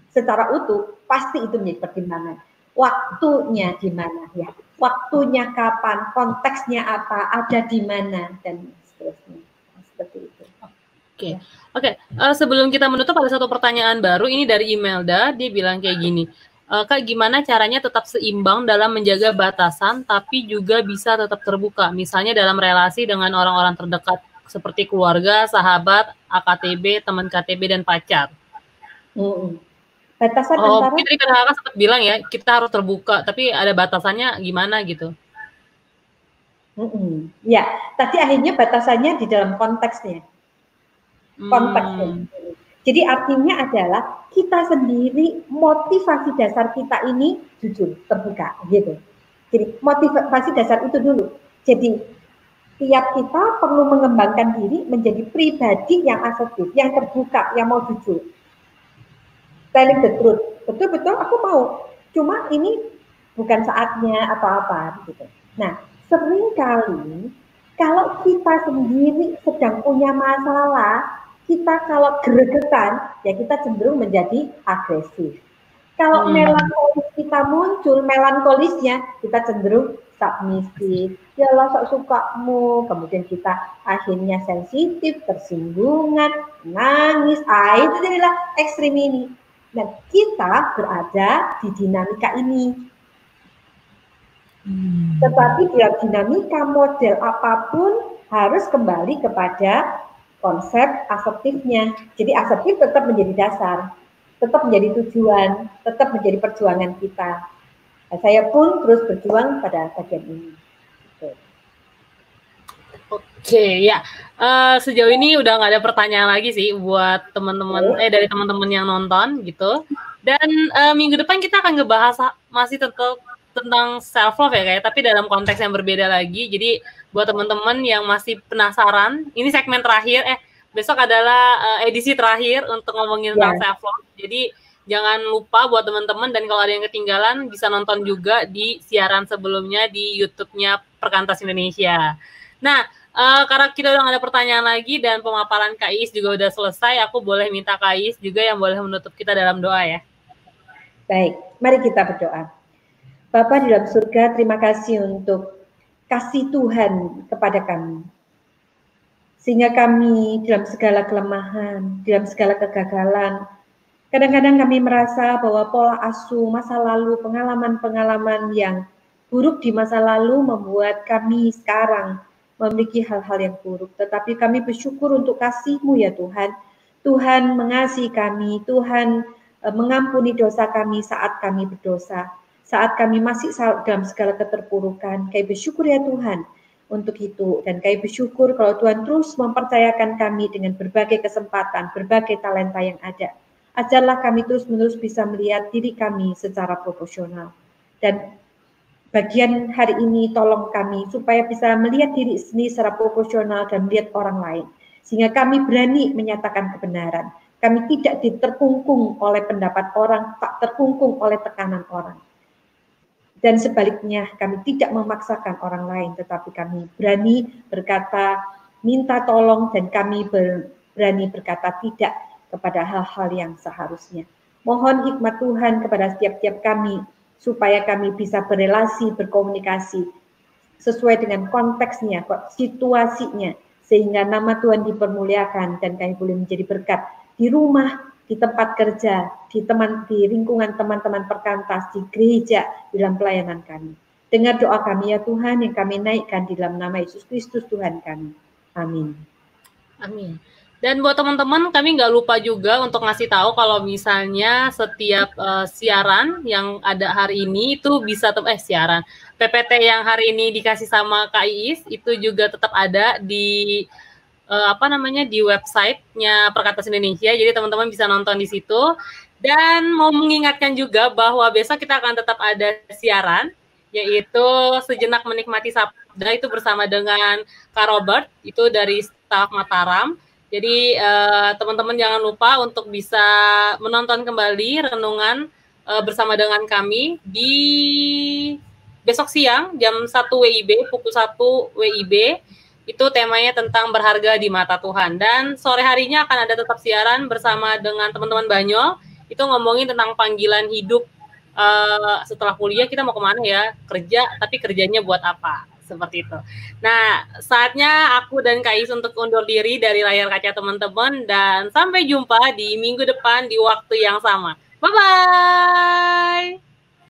secara utuh, pasti itu menjadi pertimbangan. Waktunya di mana ya? Waktunya kapan? Konteksnya apa? Ada di mana? Dan seterusnya. Seperti itu. Oke. Sebelum kita menutup ada satu pertanyaan baru. Ini dari Imelda. Dia bilang kayak gini. Kak, gimana caranya tetap seimbang dalam menjaga batasan tapi juga bisa tetap terbuka, misalnya dalam relasi dengan orang-orang terdekat seperti keluarga, sahabat, AKTB, teman KTB, dan pacar. Batasan antara... Mungkin tadi kakak sempat bilang ya, kita harus terbuka, tapi ada batasannya gimana gitu? Ya, tadi akhirnya batasannya di dalam konteksnya. Jadi artinya adalah kita sendiri motivasi dasar kita ini jujur, terbuka gitu. Jadi motivasi dasar itu dulu. Jadi tiap kita perlu mengembangkan diri menjadi pribadi yang asertif, yang terbuka, yang mau jujur. Telling the truth, betul-betul aku mau, cuma ini bukan saatnya atau apa gitu. Nah, seringkali kalau kita sendiri sedang punya masalah, kita kalau gregetan, ya kita cenderung menjadi agresif. Kalau melankolis kita muncul, melankolisnya kita cenderung submisif. Ya lah sok sukamu, kemudian kita akhirnya sensitif, tersinggungan, nangis. Itu jadilah ekstrim ini. Dan kita berada di dinamika ini. Tetapi dalam dinamika model apapun harus kembali kepada konsep asertifnya. Jadi asertif tetap menjadi dasar, tetap menjadi tujuan, tetap menjadi perjuangan kita. Nah, saya pun terus berjuang pada bagian ini. Oke, ya. Sejauh ini udah nggak ada pertanyaan lagi sih buat teman-teman, dari teman-teman yang nonton gitu. Dan minggu depan kita akan ngebahas masih tentang self love ya kayak, tapi dalam konteks yang berbeda lagi. Jadi buat teman-teman yang masih penasaran, ini segmen terakhir. Besok adalah edisi terakhir untuk ngomongin tentang self love. Jadi jangan lupa buat teman-teman, dan kalau ada yang ketinggalan bisa nonton juga di siaran sebelumnya di YouTube-nya Perkantas Indonesia. Nah, karena kita udah gak ada pertanyaan lagi dan pemaparan Kak Iis juga udah selesai, aku boleh minta Kak Iis juga yang boleh menutup kita dalam doa ya. Baik, mari kita berdoa. Bapa di dalam surga, terima kasih untuk kasih Tuhan kepada kami. Sehingga kami dalam segala kelemahan, dalam segala kegagalan, kadang-kadang kami merasa bahwa pola asuh masa lalu, pengalaman-pengalaman yang buruk di masa lalu membuat kami sekarang memiliki hal-hal yang buruk. Tetapi kami bersyukur untuk kasih-Mu ya Tuhan. Tuhan mengasihi kami, Tuhan mengampuni dosa kami saat kami berdosa. Saat kami masih dalam segala keterpurukan, kami bersyukur ya Tuhan untuk itu. Dan kami bersyukur kalau Tuhan terus mempercayakan kami dengan berbagai kesempatan, berbagai talenta yang ada. Ajarlah kami terus-menerus bisa melihat diri kami secara proporsional. Dan bagian hari ini tolong kami supaya bisa melihat diri sendiri secara proporsional dan melihat orang lain. Sehingga kami berani menyatakan kebenaran. Kami tidak terkungkung oleh pendapat orang, tak terkungkung oleh tekanan orang. Dan sebaliknya, kami tidak memaksakan orang lain, tetapi kami berani berkata, minta tolong, dan kami berani berkata tidak kepada hal-hal yang seharusnya. Mohon hikmat Tuhan kepada setiap-tiap kami, supaya kami bisa berelasi, berkomunikasi, sesuai dengan konteksnya, situasinya, sehingga nama Tuhan dipermuliakan, dan kami boleh menjadi berkat di rumah, di tempat kerja, di lingkungan teman-teman perkantas, di gereja, dalam pelayanan kami. Dengar doa kami ya Tuhan, yang kami naikkan di dalam nama Yesus Kristus Tuhan kami. Amin. Amin. Dan buat teman-teman, kami nggak lupa juga untuk ngasih tahu kalau misalnya setiap siaran yang ada hari ini itu bisa siaran PPT yang hari ini dikasih sama Kak Iis itu juga tetap ada di di websitenya Perkantas Indonesia. Jadi teman-teman bisa nonton di situ. Dan mau mengingatkan juga bahwa besok kita akan tetap ada siaran, yaitu Sejenak Menikmati Sabda, itu bersama dengan Kak Robert, itu dari staf Mataram. Jadi teman-teman jangan lupa untuk bisa menonton kembali renungan bersama dengan kami di besok siang jam 1 WIB, pukul 1 WIB. Itu temanya tentang berharga di mata Tuhan. Dan sore harinya akan ada tetap siaran bersama dengan teman-teman Banyol. Itu ngomongin tentang panggilan hidup setelah kuliah, kita mau kemana ya? Kerja, tapi kerjanya buat apa? Seperti itu. Nah, saatnya aku dan Kak Iis untuk undur diri dari layar kaca teman-teman. Dan sampai jumpa di minggu depan di waktu yang sama. Bye-bye!